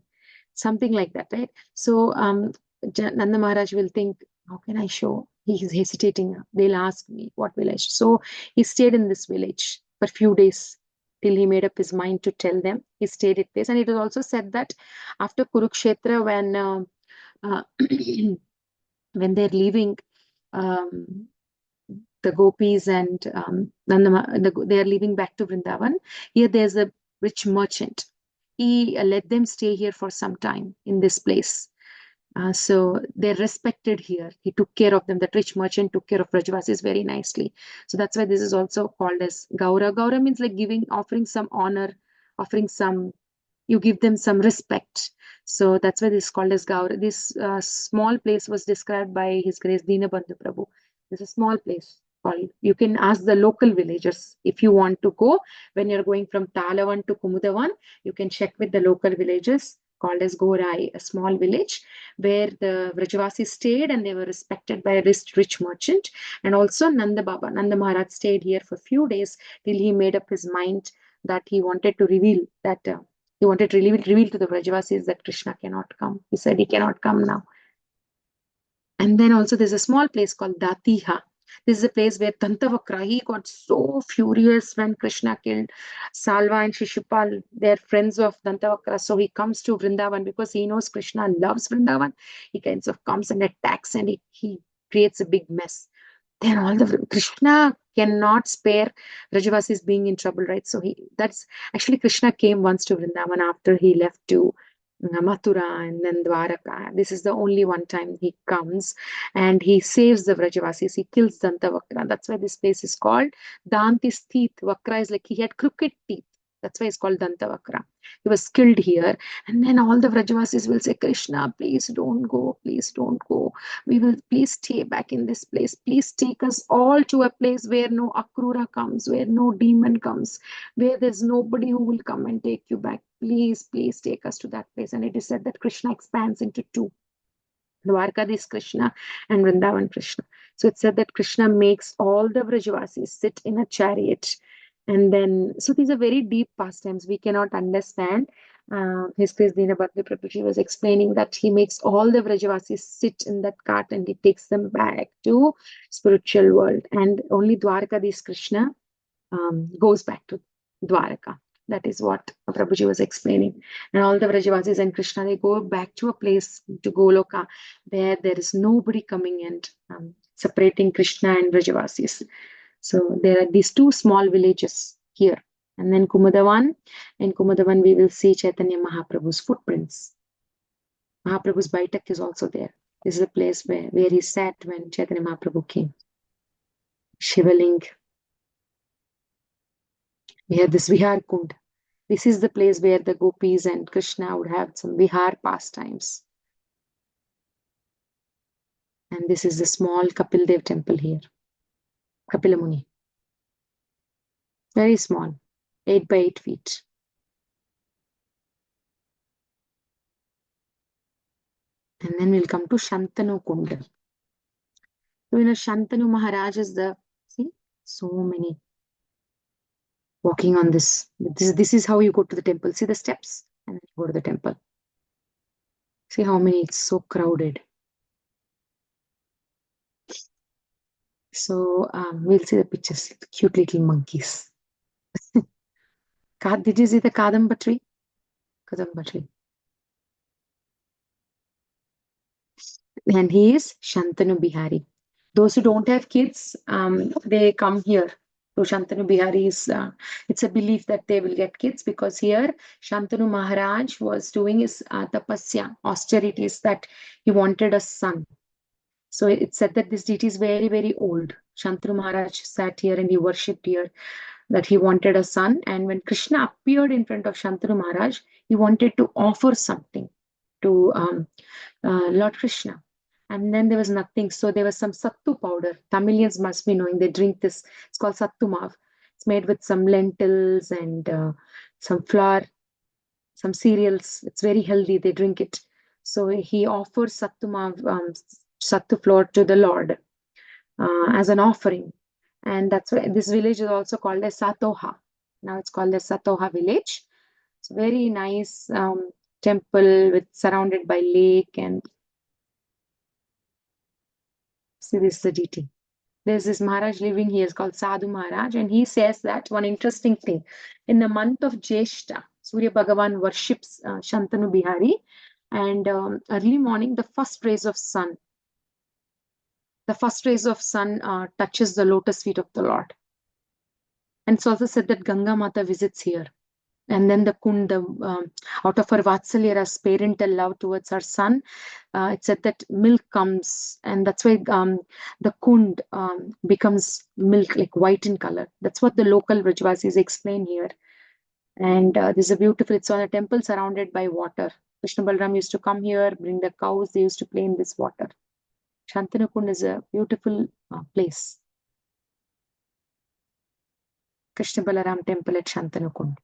something like that, right? So Nanda Maharaj will think, how can I show? He is hesitating. They'll ask me, what will I show? So he stayed in this village for a few days till he made up his mind to tell them. He stayed at this, and it was also said that after Kurukshetra, when they're leaving, the gopis and they are leaving back to Vrindavan. Here there's a rich merchant. He let them stay here for some time in this place. So they're respected here. He took care of them. That rich merchant took care of Vrajavasis very nicely. So that's why this is also called as Gaura. Gaura means like offering some honor, you give them some respect. So that's why this is called as Gaura. This small place was described by His Grace Dinabandhu Prabhu. It's a small place called. You can ask the local villagers if you want to go. When you're going from Talavan to Kumudavan, you can check with the local villagers called as Gorai, a small village where the Vrajavasis stayed and they were respected by a rich merchant. And also Nanda Maharaj stayed here for a few days till he made up his mind that he wanted to reveal that. He wanted to reveal to the Vrajavasis that Krishna cannot come. He said he cannot come now. And then also there's a small place called Datiha. This is a place where Dantavakra, he got so furious when Krishna killed Salva and Shishupal. They're friends of Dantavakra. So he comes to Vrindavan because he knows Krishna loves Vrindavan. He kind of comes and attacks and he creates a big mess. Then Krishna cannot spare Vrajavasis being in trouble, right? So that's actually Krishna came once to Vrindavan after he left to Mathura and then Dwaraka. This is the only one time he comes and he saves the Vrajavasis. He kills Dantavakra. That's why this place is called Danti's teeth. Vakra is like he had crooked teeth. That's why it's called Dantavakra. He was killed here. And then all the Vrajavasis will say, Krishna, please don't go. Please don't go. We will please stay back in this place. Please take us all to a place where no Akrura comes, where no demon comes, where there's nobody who will come and take you back. Please, please take us to that place. And it is said that Krishna expands into two. Dwarkadish Krishna and Vrindavan Krishna. So it's said that Krishna makes all the Vrajavasis sit in a chariot. And then, so these are very deep pastimes. We cannot understand. His Grace Dinabandhu Prabhuji was explaining that he makes all the Vrajavasis sit in that cart and he takes them back to spiritual world. And only Dwarkadish Krishna goes back to Dwaraka. That is what Prabhuji was explaining. And all the Vrajavasis and Krishna, they go back to a place, to Goloka, where there is nobody coming and separating Krishna and Vrajavasis. So there are these two small villages here. And then Kumadavan. In Kumadavan, we will see Chaitanya Mahaprabhu's footprints. Mahaprabhu's Baitak is also there. This is the place where he sat when Chaitanya Mahaprabhu came. Shivaling. We have this Vihar Kund. This is the place where the gopis and Krishna would have some Vihar pastimes. And this is the small Kapil Dev temple here. Kapila Muni. Very small. 8 by 8 feet. And then we'll come to Shantanu Kunda. So in a Shantanu Maharaj is the, see, so many walking on this. This is how you go to the temple. See the steps and then you go to the temple. See how many, it's so crowded. So we'll see the pictures, cute little monkeys. Did you see the Kadamba tree? Kadamba tree. And he is Shantanu Bihari. Those who don't have kids, they come here. So Shantanu Bihari is, it's a belief that they will get kids because here Shantanu Maharaj was doing his tapasya, austerities, that he wanted a son. So it's said that this deity is very, very old. Shantanu Maharaj sat here and he worshipped here, that he wanted a son. And when Krishna appeared in front of Shantanu Maharaj, he wanted to offer something to Lord Krishna. And then there was nothing. So there was some sattu powder. Tamilians must be knowing, they drink this. It's called sattu mav. It's made with some lentils and some flour, some cereals. It's very healthy. They drink it. So he offers sattu mav, sattu flour to the Lord as an offering. And that's why this village is also called as Satoha. Now it's called as Satoha village. It's a very nice temple with surrounded by lake, and see, this is the deity. There's this Maharaj living here, it's called Sadhu Maharaj, and he says that one interesting thing. In the month of Jeshta, Surya Bhagavan worships Shantanu Bihari, and early morning, the first rays of sun touches the lotus feet of the Lord. And it's also said that Ganga Mata visits here. And then the Kund, out of her Vatsalya, parental love towards her son, it said that milk comes, and that's why the Kund becomes milk, like white in color. That's what the local Vrajavasis explain here. And this is a beautiful, it's on a temple surrounded by water. Krishna Balaram used to come here, bring the cows, they used to play in this water. Shantanu Kund is a beautiful place. Krishna Balaram temple at Shantanu Kund.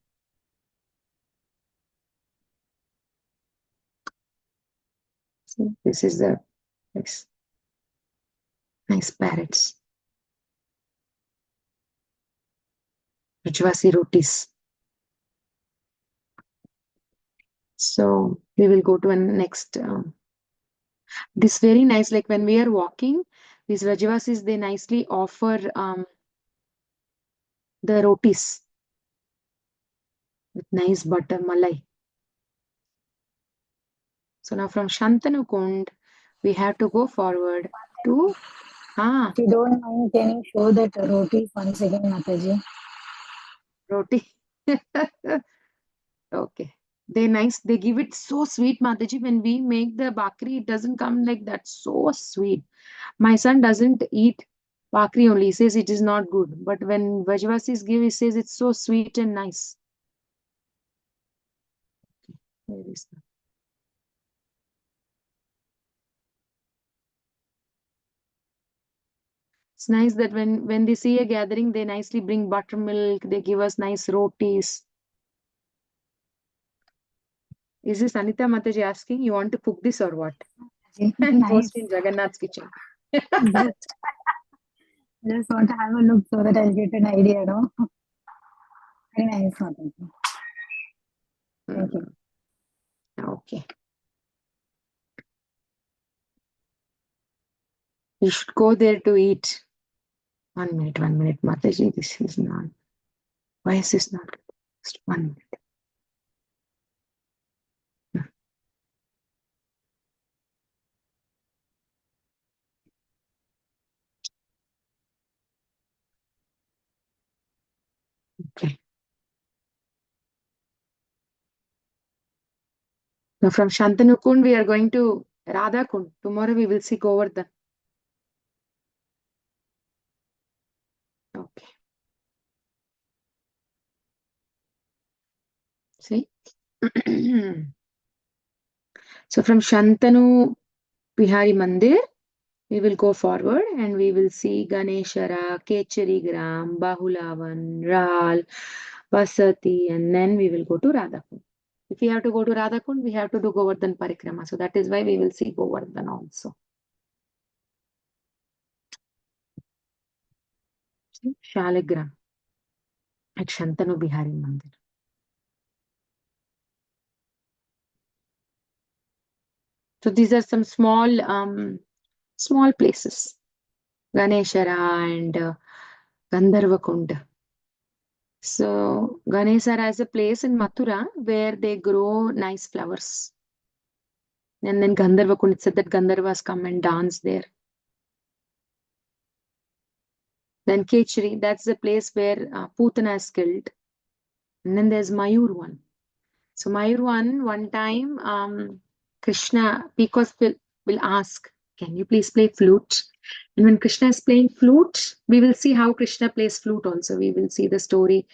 See, this is the nice parrots. Vrajavasi rotis. So we will go to a next. This very nice, like when we are walking, these Vrajavasis, they nicely offer the rotis with nice butter malai. So now from Shantanu Kund, we have to go forward to If you don't mind, can you show that roti once again, Mataji? Roti. Okay. They give it so sweet, Mataji. When we make the bakri, it doesn't come like that. So sweet. My son doesn't eat bakri only. He says it is not good. But when Vrajavasis give, he says it's so sweet and nice. Where is that? It's nice that when they see a gathering, they nicely bring buttermilk. They give us nice rotis. Is this Anita Mataji asking, you want to cook this or what? And post in Jagannath's kitchen. Just want to have a look so that I'll get an idea, no? Very nice, Mataji. Thank you. Okay. You should go there to eat. 1 minute, Mataji. This is not. Why is this not? Just 1 minute. Okay. Now from Shantanu Kund, we are going to Radha Kund. Tomorrow we will see Govardhan. Okay. See? So from Shantanu Bihari Mandir, we will go forward and we will see Ganeshara, Kechari Gram, Bahulavan, Ral, Vasati, and then we will go to Radhakund. If we have to go to Radhakund, we have to do Govardhan Parikrama. So that is why we will see Govardhan also. See? Shaligram at Shantanu Bihari Mandir. So these are some small places. Ganeshara and Gandharva Kund. So Ganeshara is a place in Mathura where they grow nice flowers. And then Gandharva Kund, it said that Gandharvas come and dance there. Then Kechari, that's the place where Putana is killed. And then there's Mayur one. So Mayur one time, Krishna, because will ask, can you please play flute? And when Krishna is playing flute, we will see how Krishna plays flute also. We will see the story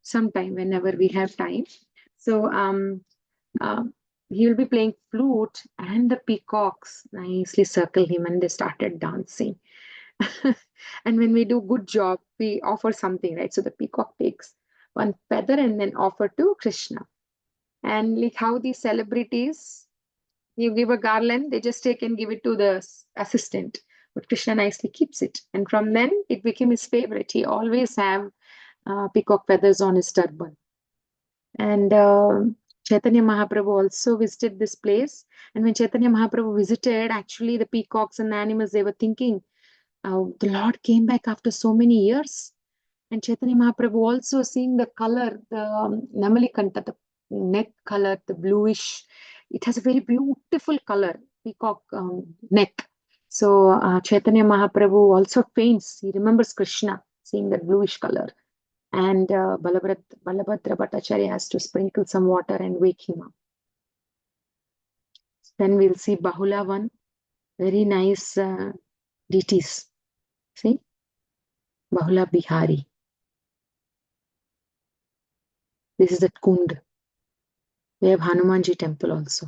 sometime whenever we have time. So he will be playing flute and the peacocks nicely circle him and they started dancing. And when we do good job, we offer something, right? So the peacock takes one feather and then offer to Krishna. And like how these celebrities, you give a garland, they just take and give it to the assistant. But Krishna nicely keeps it. And from then it became his favorite. He always have peacock feathers on his turban. And Chaitanya Mahaprabhu also visited this place. And when Chaitanya Mahaprabhu visited, actually the peacocks and the animals, they were thinking, the Lord came back after so many years. And Chaitanya Mahaprabhu also seeing the color, the Namalikanta, the neck color, the bluish. It has a very beautiful color, peacock neck. So Chaitanya Mahaprabhu also faints. He remembers Krishna, seeing that bluish color. And Balabhadra Bhattacharya has to sprinkle some water and wake him up. Then we'll see Bahulavan, very nice deities. See? Bahula Bihari. This is at Kund. We have Hanumanji temple also.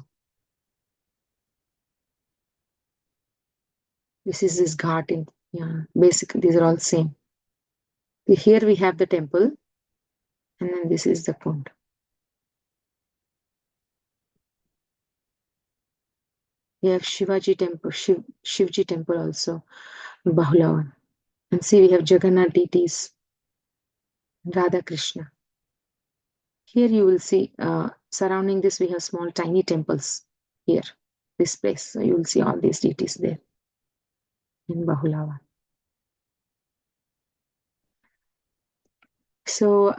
This is this ghat in, yeah, basically these are all same. Here we have the temple and then this is the Kund. We have Shivaji temple, Shivji temple also, Bahulavan. And see we have Jagannath deities, Radha Krishna. Here you will see, surrounding this we have small tiny temples here, this place. So you will see all these deities there in Bahulavan. So,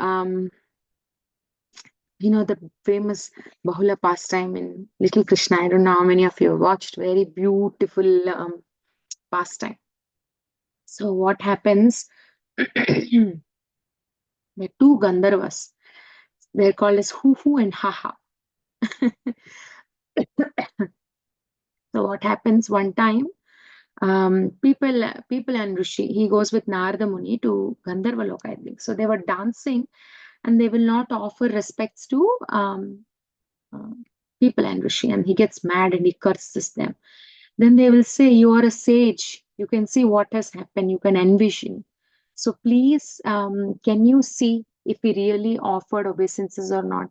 you know, the famous Bahula pastime in Little Krishna. I don't know how many of you have watched. Very beautiful pastime. So what happens? There are two Gandharvas. They're called as Hu and Ha. So what happens one time? People and Rishi, he goes with Narada Muni to Gandharva Loka, I think. So they were dancing and they will not offer respects to people and Rishi, and he gets mad and he curses them. Then they will say, you are a sage, you can see what has happened, you can envision. So please, can you see if he really offered obeisances or not?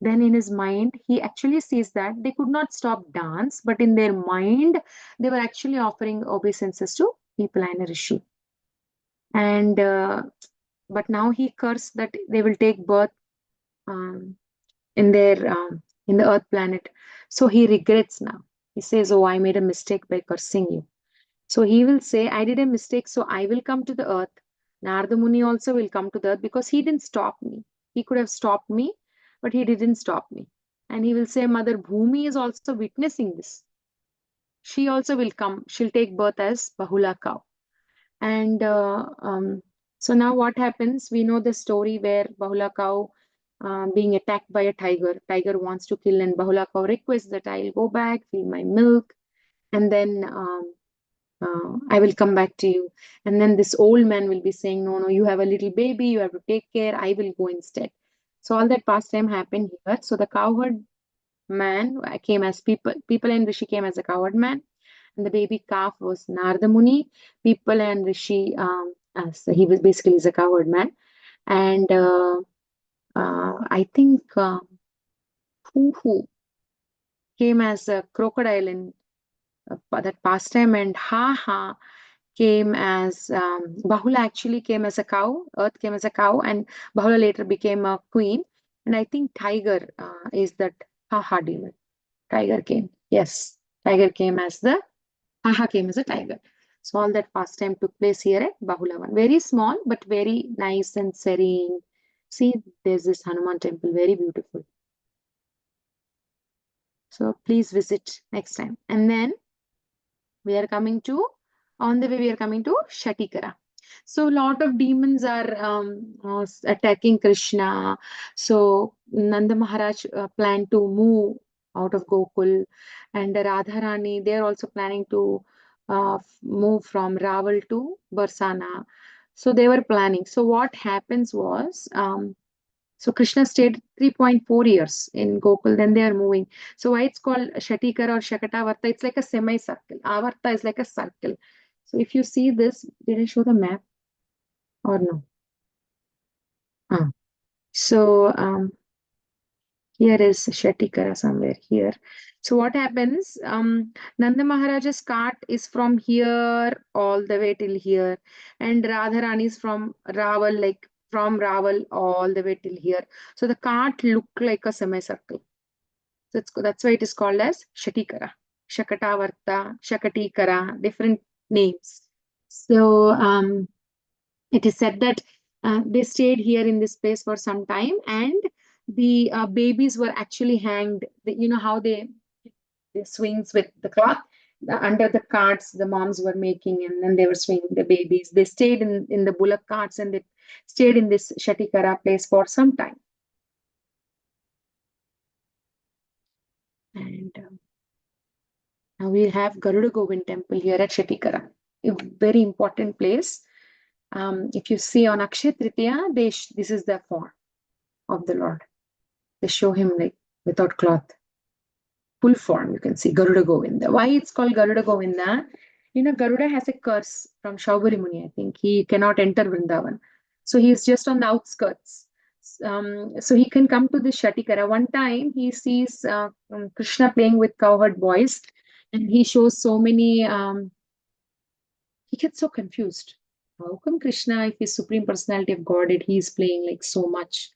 Then in his mind, he actually sees that they could not stop dance, but in their mind, they were actually offering obeisances to people and Rishi. And but now he cursed that they will take birth in the earth planet. So he regrets now. He says, oh, I made a mistake by cursing you. So he will say, I did a mistake, so I will come to the earth. Narada Muni also will come to the earth because he didn't stop me. He could have stopped me, but he didn't stop me. And he will say, Mother Bhumi is also witnessing this. She also will come. She'll take birth as Bahula cow. And so now what happens? We know the story where Bahula cow being attacked by a tiger. Tiger wants to kill, and Bahula cow requests that I'll go back, feed my milk, and then I will come back to you. And then this old man will be saying, no, you have a little baby, you have to take care, I will go instead. So all that pastime happened here. So the cowherd man came as people and Rishi came as a cowherd man. And the baby calf was Narada Muni. People and Rishi, as he was basically a cowherd man. And I think who came as a crocodile in that pastime, and Ha came as Bahula actually came as a cow. Earth came as a cow, and Bahula later became a queen. And I think tiger is that Ha demon. Tiger came. Yes, tiger came as the Ha came as a tiger. So all that pastime took place here at Bahulavan. Very small, but very nice and serene. See, there's this Hanuman temple, very beautiful. So please visit next time. And then we are coming to, on the way we are coming to Shatikara. So a lot of demons are attacking Krishna. So Nanda Maharaj planned to move out of Gokul, and Radharani, they're also planning to move from Raval to Barsana. So they were planning. So what happens was, so Krishna stayed 3.4 years in Gokul, then they are moving. So why it's called Shatikara or Shakatavarta? It's like a semicircle. Avarta is like a circle. So if you see this, did I show the map or no? So here is Shatikara somewhere here. So what happens? Nanda Maharaj's cart is from here all the way till here, and Radharani is from Raval, like from Raval all the way till here. So the cart looked like a semicircle. So that's why it is called as Shatikara, Shakatavarta, Shakatikara, different names. So it is said that they stayed here in this place for some time, and the babies were actually hanged. You know how they swings with the cloth under the carts the moms were making, and then they were swinging the babies. They stayed in the bullock carts, and they stayed in this Shatikara place for some time. And now we have Garuda Govind temple here at Shatikara, a very important place. If you see on Akshay Tritiya, this is the form of the Lord. They show him like without cloth, full form. You can see Garuda Govinda. Why it's called Garuda Govinda? You know, Garuda has a curse from Shaubari Muni. I think he cannot enter Vrindavan, so he is just on the outskirts. So he can come to this Shatikara. One time he sees Krishna playing with cowherd boys, and he shows so many. He gets so confused. How come Krishna, if he's Supreme Personality of Godhead, he's playing like so much?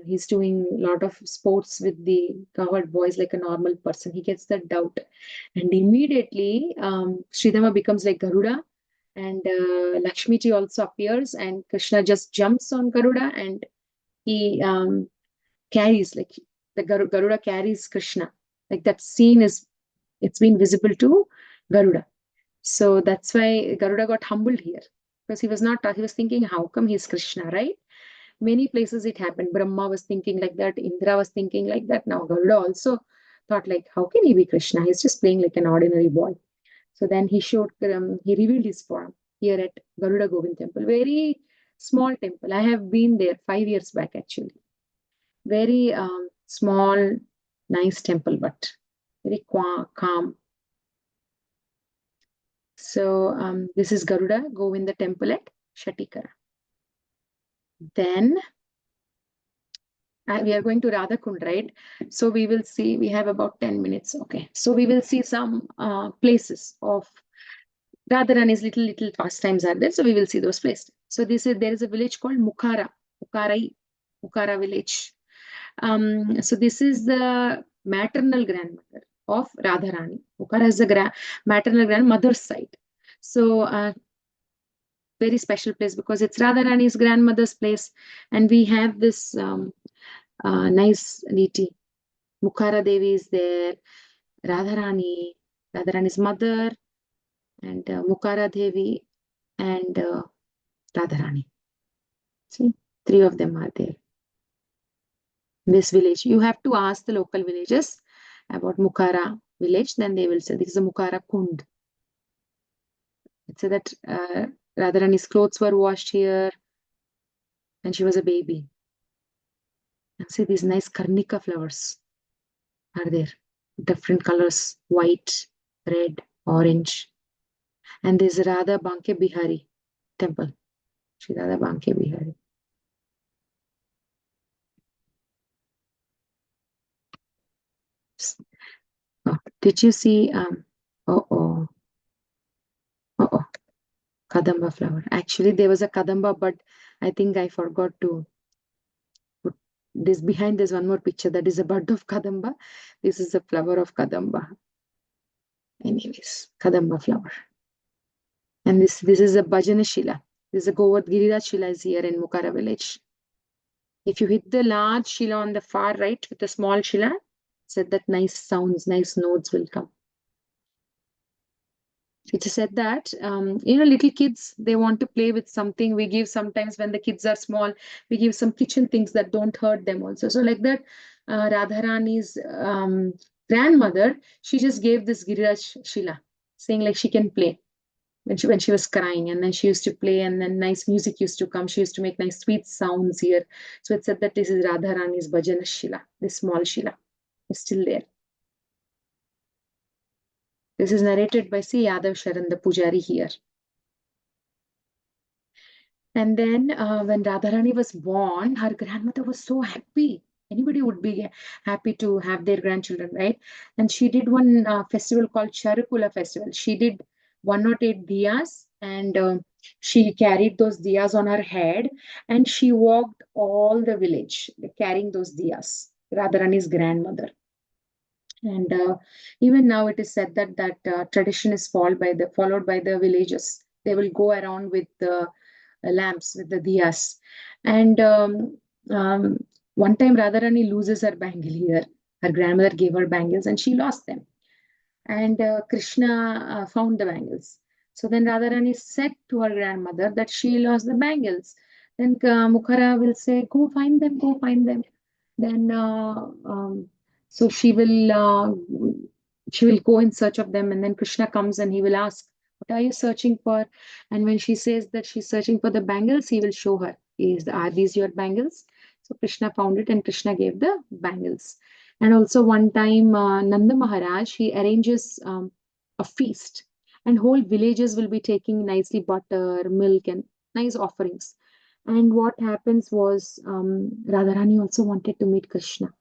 He's doing a lot of sports with the cowherd boys like a normal person. He gets that doubt. And immediately, Sridhama becomes like Garuda, and Lakshmi ji also appears, and Krishna just jumps on Garuda, and he carries, like the Garuda carries Krishna. Like that scene it's been visible to Garuda. So that's why Garuda got humbled here, because he was thinking, how come he's Krishna, right? Many places it happened. Brahma was thinking like that. Indra was thinking like that. Now Garuda also thought like, how can he be Krishna? He's just playing like an ordinary boy. So then he revealed his form here at Garuda Govind temple. Very small temple. I have been there 5 years back actually. Very small, nice temple, but very calm. So this is Garuda Govinda temple at Shatikara. Then we are going to Radhakund, right? So we will see, we have about 10 minutes. Okay. So we will see some places of Radharani's little pastimes are there. So we will see those places. So there is a village called Mukhara village. So this is the maternal grandmother of Radharani. Mukhara is the maternal grandmother's side. So very special place because it's Radharani's grandmother's place. And we have this nice deity. Mukhara Devi is there, Radharani's mother, and Mukhara Devi, and Radharani. See, 3 of them are there. This village, you have to ask the local villagers about Mukhara village, then they will say this is a Mukhara Kund. It said that Radharani's clothes were washed here and she was a baby. And see, these nice Karnika flowers are there, different colors, white, red, orange. And there's Radha Banke Bihari temple, Shri Radha Banke Bihari. Oh, did you see Kadamba flower? Actually, there was a Kadamba, but I think I forgot to put this. Behind there's one more picture that is a bud of Kadamba. This is the flower of Kadamba. Anyways, Kadamba flower. And this is a Bhajana Shila. This is a Govard Giriraj Shila is here in Mukhara village. If you hit the large Shila on the far right with a small Shila, said that nice sounds, nice notes will come. It said that, little kids, they want to play with something. We give sometimes when the kids are small, we give some kitchen things that don't hurt them also. So like that, Radharani's grandmother, she just gave this Giriraj Shila, saying like she can play when she was crying, and then she used to play, and then nice music used to come. She used to make nice sweet sounds here. So it said that this is Radharani's Bhajana Shila, this small Shila is still there. This is narrated by C. Yadav Sharan, the Pujari here. And then when Radharani was born, her grandmother was so happy. Anybody would be happy to have their grandchildren, right? And she did one festival called Charukula festival. She did 108 diyas, and she carried those diyas on her head, and she walked all the village carrying those diyas, Radharani's grandmother. And even now it is said that tradition is followed by the villagers. They will go around with the lamps, with the diyas. And one time Radharani loses her bangle here. Her grandmother gave her bangles and she lost them. And Krishna found the bangles. So then Radharani said to her grandmother that she lost the bangles. Then Mukhara will say, go find them, go find them. Then so she will go in search of them, and then Krishna comes and he will ask, what are you searching for? And when she says that she's searching for the bangles, he will show her, are these your bangles? So Krishna found it and Krishna gave the bangles. And also one time Nanda Maharaj, he arranges a feast, and whole villages will be taking nicely butter, milk, and nice offerings. And what happens was Radharani also wanted to meet Krishna.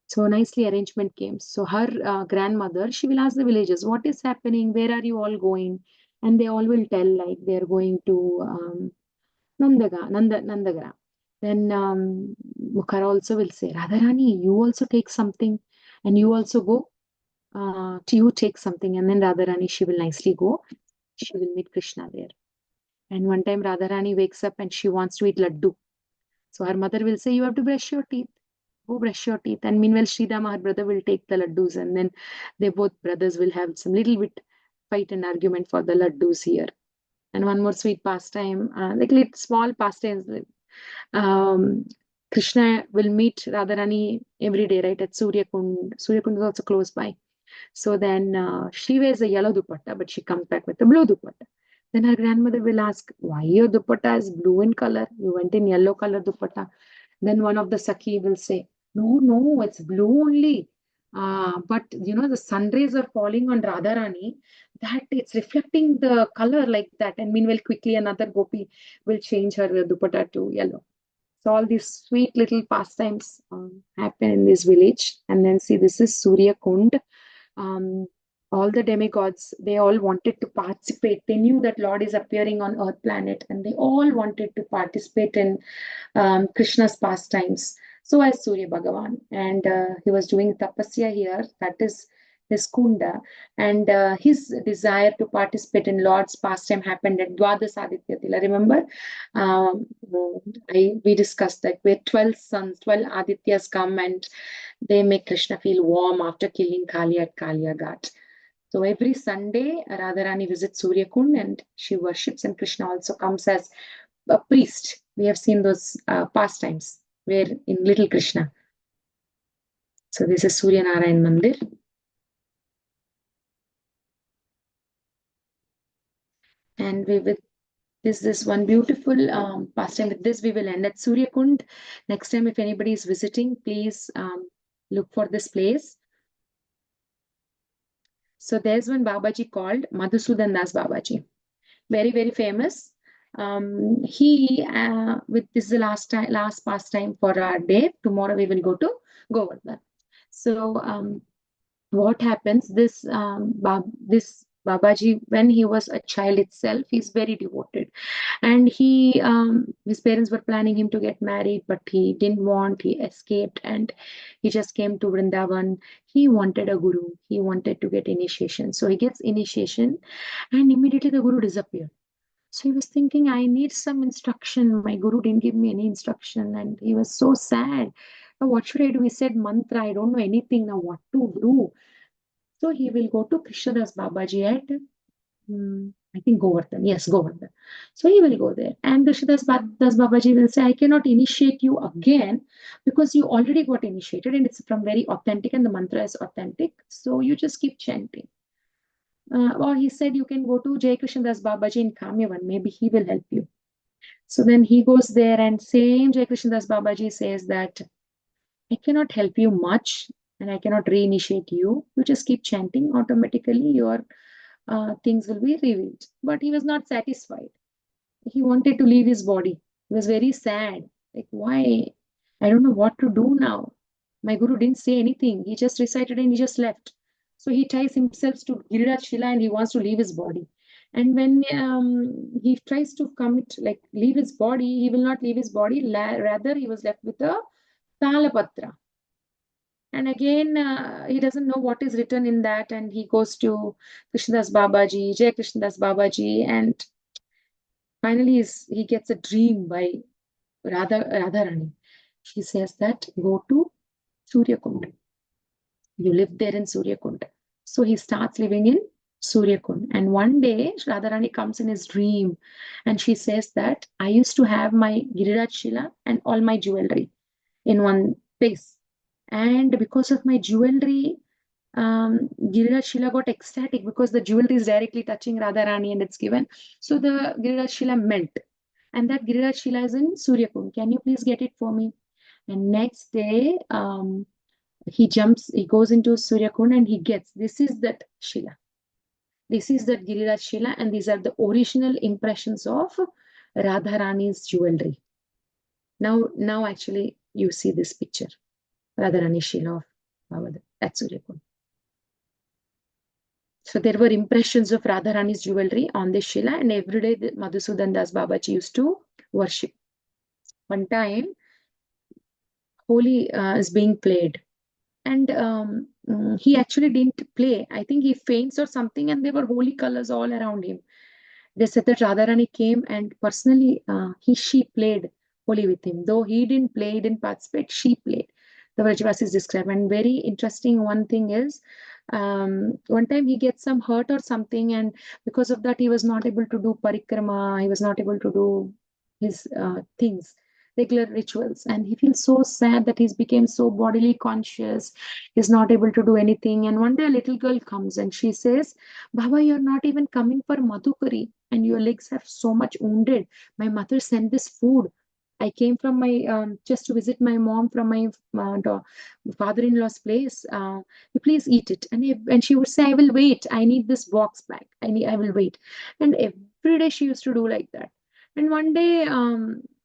So nicely arrangement came. So her grandmother, she will ask the villagers, what is happening? Where are you all going? And they all will tell like they're going to Nandagara. Then Mukhara also will say, Radharani, you also take something, and you also go to you take something. And then Radharani, she will nicely go. She will meet Krishna there. And one time Radharani wakes up and she wants to eat laddu. So her mother will say, you have to brush your teeth. Go brush your teeth. And meanwhile, Sridhama, her brother, will take the laddus. And then they both brothers will have some little bit fight and argument for the laddus here. And one more sweet pastime, like little small pastimes. Krishna will meet Radharani every day, right, at Surya Kund. Surya Kund is also close by. So then she wears a yellow dupatta, but she comes back with a blue dupatta. Then her grandmother will ask, why your dupatta is blue in color? You went in yellow color dupatta. Then one of the Sakhi will say, no, it's blue only. But the sun rays are falling on Radharani, that it's reflecting the color like that. And meanwhile, quickly another gopi will change her dupatta to yellow. So all these sweet little pastimes happen in this village. And then see, this is Surya Kund. All the demigods, they all wanted to participate. They knew that Lord is appearing on Earth planet, and they all wanted to participate in Krishna's pastimes. So as Surya Bhagavan, and he was doing tapasya here. That is this kunda, and his desire to participate in Lord's pastime happened at Dwadas Aditya Tila. Remember, we discussed that where 12 sons, 12 Adityas come and they make Krishna feel warm after killing Kali at Kalia Ghat. So every Sunday, Radharani visits Surya Kund and she worships, and Krishna also comes as a priest. We have seen those pastimes where in Little Krishna. So this is Surya Narayan Mandir. And we will, this one beautiful pastime. With this, we will end at Surya Kund. Next time, if anybody is visiting, please look for this place. So there's one Babaji called Madhusudan Das Babaji. Very, very famous. He with this is the last pastime for our day. Tomorrow we will go to Govardhan. So what happens? This Babaji, when he was a child itself, he's very devoted, and he his parents were planning him to get married, but he didn't want. He escaped, and he just came to Vrindavan. He wanted a guru. He wanted to get initiation. So he gets initiation, and immediately the guru disappeared. So he was thinking, I need some instruction. My guru didn't give me any instruction, and he was so sad. Now, what should I do? He said, mantra. I don't know anything now. What to do? So he will go to Krishnadas Babaji at, I think Govardhan. Yes, Govardhan. So he will go there. And Krishnadas Babaji will say, I cannot initiate you again because you already got initiated and it's from very authentic and the mantra is authentic. So you just keep chanting. Or he said, you can go to Jai Krishnadas Babaji in Kamyavan. Maybe he will help you. So then he goes there and same Jai Krishnadas Babaji says that I cannot help you much and I cannot reinitiate you. You just keep chanting, automatically your things will be revealed. But he was not satisfied. He wanted to leave his body. He was very sad. Like, why? I don't know what to do now. My guru didn't say anything. He just recited and he just left. So he ties himself to Giriraj Shila and he wants to leave his body. And when he tries to commit, like leave his body, he will not leave his body. Rather, he was left with a Talapatra. And again, he doesn't know what is written in that. And he goes to Krishnadas Babaji, Jai Krishnadas Babaji. And finally, he gets a dream by Radharani. She says that go to Surya Kund. You live there in Surya Kund. So he starts living in Surya Kund. And one day, Radharani comes in his dream and she says that I used to have my Giriraj Shila and all my jewelry in one place. And because of my jewelry, Giriraj Shila got ecstatic because the jewelry is directly touching Radharani and it's given. So the Giriraj Shila melt. And that Giriraj Shila is in Surya Kund. Can you please get it for me? And next day, he goes into Surya Kund and he gets, this is that Shila. This is that Giriraj Shila and these are the original impressions of Radharani's jewelry. Now actually you see this picture. Radharani Shila of at Surya Kund. So there were impressions of Radharani's jewelry on this Shila and every day the Madhusudan Das Babaji used to worship. One time, Holi is being played and he actually didn't play. I think he faints or something and there were holy colors all around him. They said that Radharani came and personally she played Holi with him. Though he didn't play, he didn't participate, she played. The Vrajavasis describe. And very interesting one thing is, one time he gets some hurt or something and because of that he was not able to do parikrama, he was not able to do his things, regular rituals, and he feels so sad that he's became so bodily conscious, he's not able to do anything. And one day a little girl comes and she says, Baba, you're not even coming for Madhukari and your legs have so much wounded. My mother sent this food. I came from my just to visit my mom from my father-in-law's place. You please eat it. And she would say, I will wait. I need this box back. I will wait. And every day she used to do like that. And one day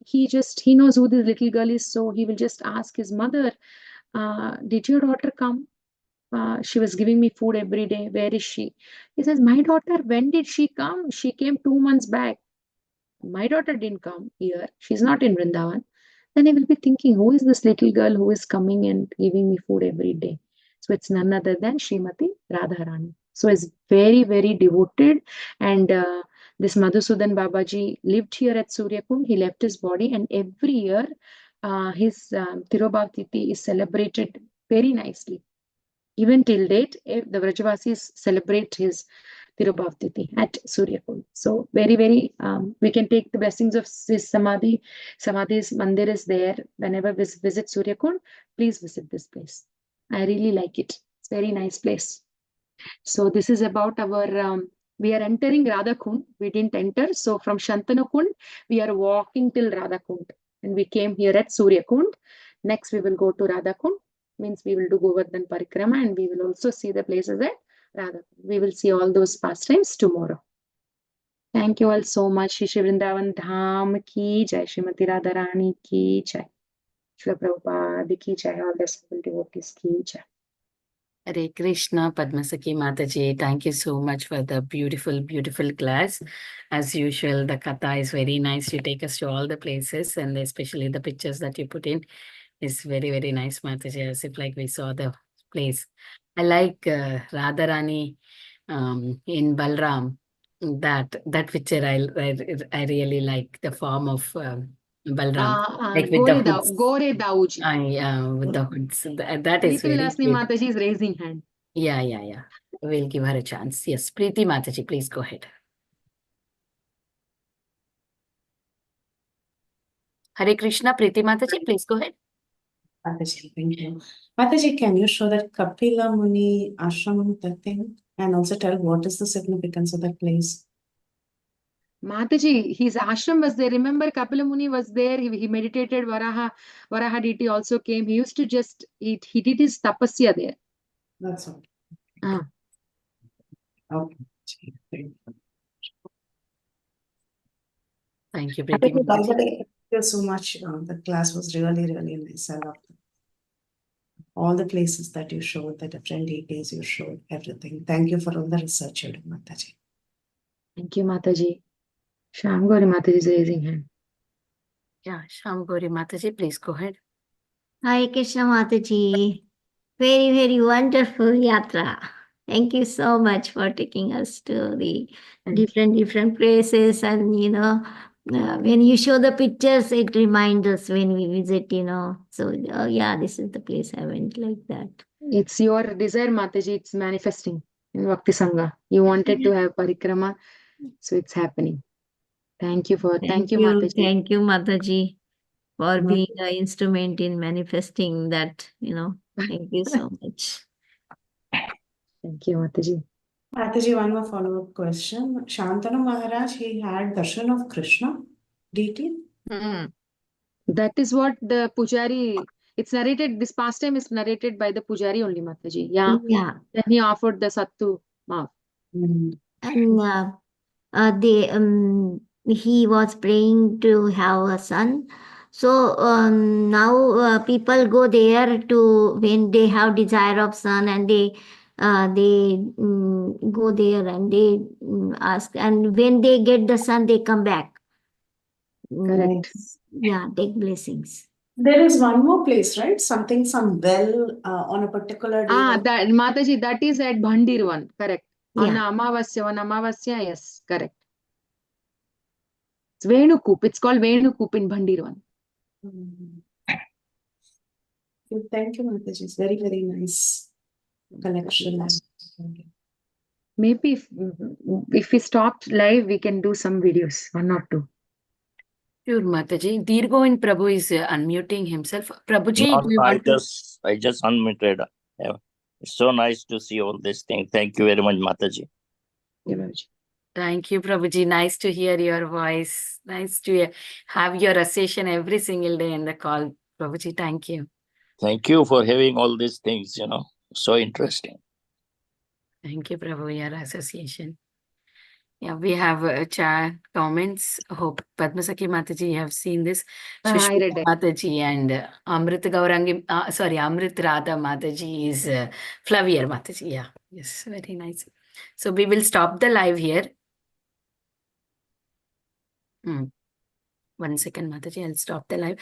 he knows who this little girl is, so he will just ask his mother, did your daughter come? She was giving me food every day. Where is she? He says, my daughter, when did she come? She came 2 months back. My daughter didn't come here. She's not in Vrindavan. Then he will be thinking, who is this little girl who is coming and giving me food every day? So it's none other than Srimati Radharani. So it's very, very devoted. And this Madhusudan Babaji lived here at Suryakund. He left his body, and every year his Tirobhav Tithi is celebrated very nicely. Even till date, the Vrajavasis celebrate his Tirobhav Tithi at Suryakund. So very, very, we can take the blessings of his Samadhi. Samadhi's Mandir is there. Whenever we visit Suryakund, please visit this place. I really like it. It's a very nice place. So this is about our, we are entering Radhakund. We didn't enter. So from Shantanukund, we are walking till Radhakund. And we came here at Suryakund. Next, we will go to Radhakund. Means we will do Govardhan Parikrama, and we will also see the places at Radhakund. We will see all those pastimes tomorrow. Thank you all so much. Shri Vrindavan Dham ki jai, Srimati Radharani ki jai, Srila Prabhupada ki jai, all the civil devotees ki jai. Hare Krishna, Padma Sakhi Mataji. Thank you so much for the beautiful, beautiful class. As usual, the katha is very nice. You take us to all the places, and especially the pictures that you put in is very, very nice, Mataji, as if like we saw the place. I like Radharani in Balram. That picture I really like the form of Balram, like with the hoods. Gore Dauji. With the hoods. That is Preeti very Vilasni cute. Mataji is raising hand. Yeah. We'll give her a chance. Yes, Preeti Mataji, please go ahead. Hare Krishna, Preeti Mataji, please go ahead. Mataji, thank you. Mataji, can you show that Kapila Muni ashram, that thing, and also tell what is the significance of that place? Mataji, his ashram was there. Remember, Kapila Muni was there. He meditated. Varaha deity also came. He used to just, he did his tapasya there. That's all. Okay. Thank you, Preeti Mataji. Thank you so much. The class was really, really nice. I loved it. All the places that you showed, the different details you showed, everything. Thank you for all the research you did, Mataji. Thank you, Mataji. Shyam Gauri Mataji is raising hand. Yeah, Shyam Gauri Mataji, please go ahead. Hare Krishna Mataji. Very, very wonderful yatra. Thank you so much for taking us to the different places. And, when you show the pictures, it reminds us when we visit, So, yeah, this is the place I went like that. It's your desire, Mataji. It's manifesting in Bhakti Sanga. You wanted to have parikrama, so it's happening. Thank you, Mataji. Thank you, Mataji, for being an instrument in manifesting that, Thank you so much. Thank you, Mataji. Mataji, one more follow-up question. Shantanu Maharaj, he had darshan of Krishna deity? That is what the Pujari, it's narrated, this pastime is narrated by the Pujari only, Mataji. Yeah. Then he offered the Sattu Mav. And he was praying to have a son. So now people go there when they have desire of son, and they go there and they ask, and when they get the son, they come back. Correct. Yeah, take blessings. There is one more place, right? Some well on a particular day. That Mataji, that is at Bhandir one, correct. On Yeah. Amavasya, yes, correct. It's Venukup. It's called Venukup in Bhandir one. Thank you, Mataji. It's very, very nice collection. Maybe if we stopped live, we can do some videos, 1 or 2. Sure, Mataji. Dirgoin Prabhu is unmuting himself. Prabhuji, No, do you I want to? just unmuted. Yeah. It's so nice to see all this thing. Thank you very much, Mataji. Thank you, Prabhuji. Nice to hear your voice. Nice to have your association every single day in the call. Prabhuji, thank you. Thank you for having all these things, so interesting. Thank you, Prabhu, your association. Yeah, we have chat comments. Hope Padma Sakhi Mataji, you have seen this. I read it. Mataji and Amrit Gaurangi, Amrit Radha Mataji is Flavier Mataji. Yeah, yes, very nice. So we will stop the live here. 1 second, Mataji, I'll stop the live.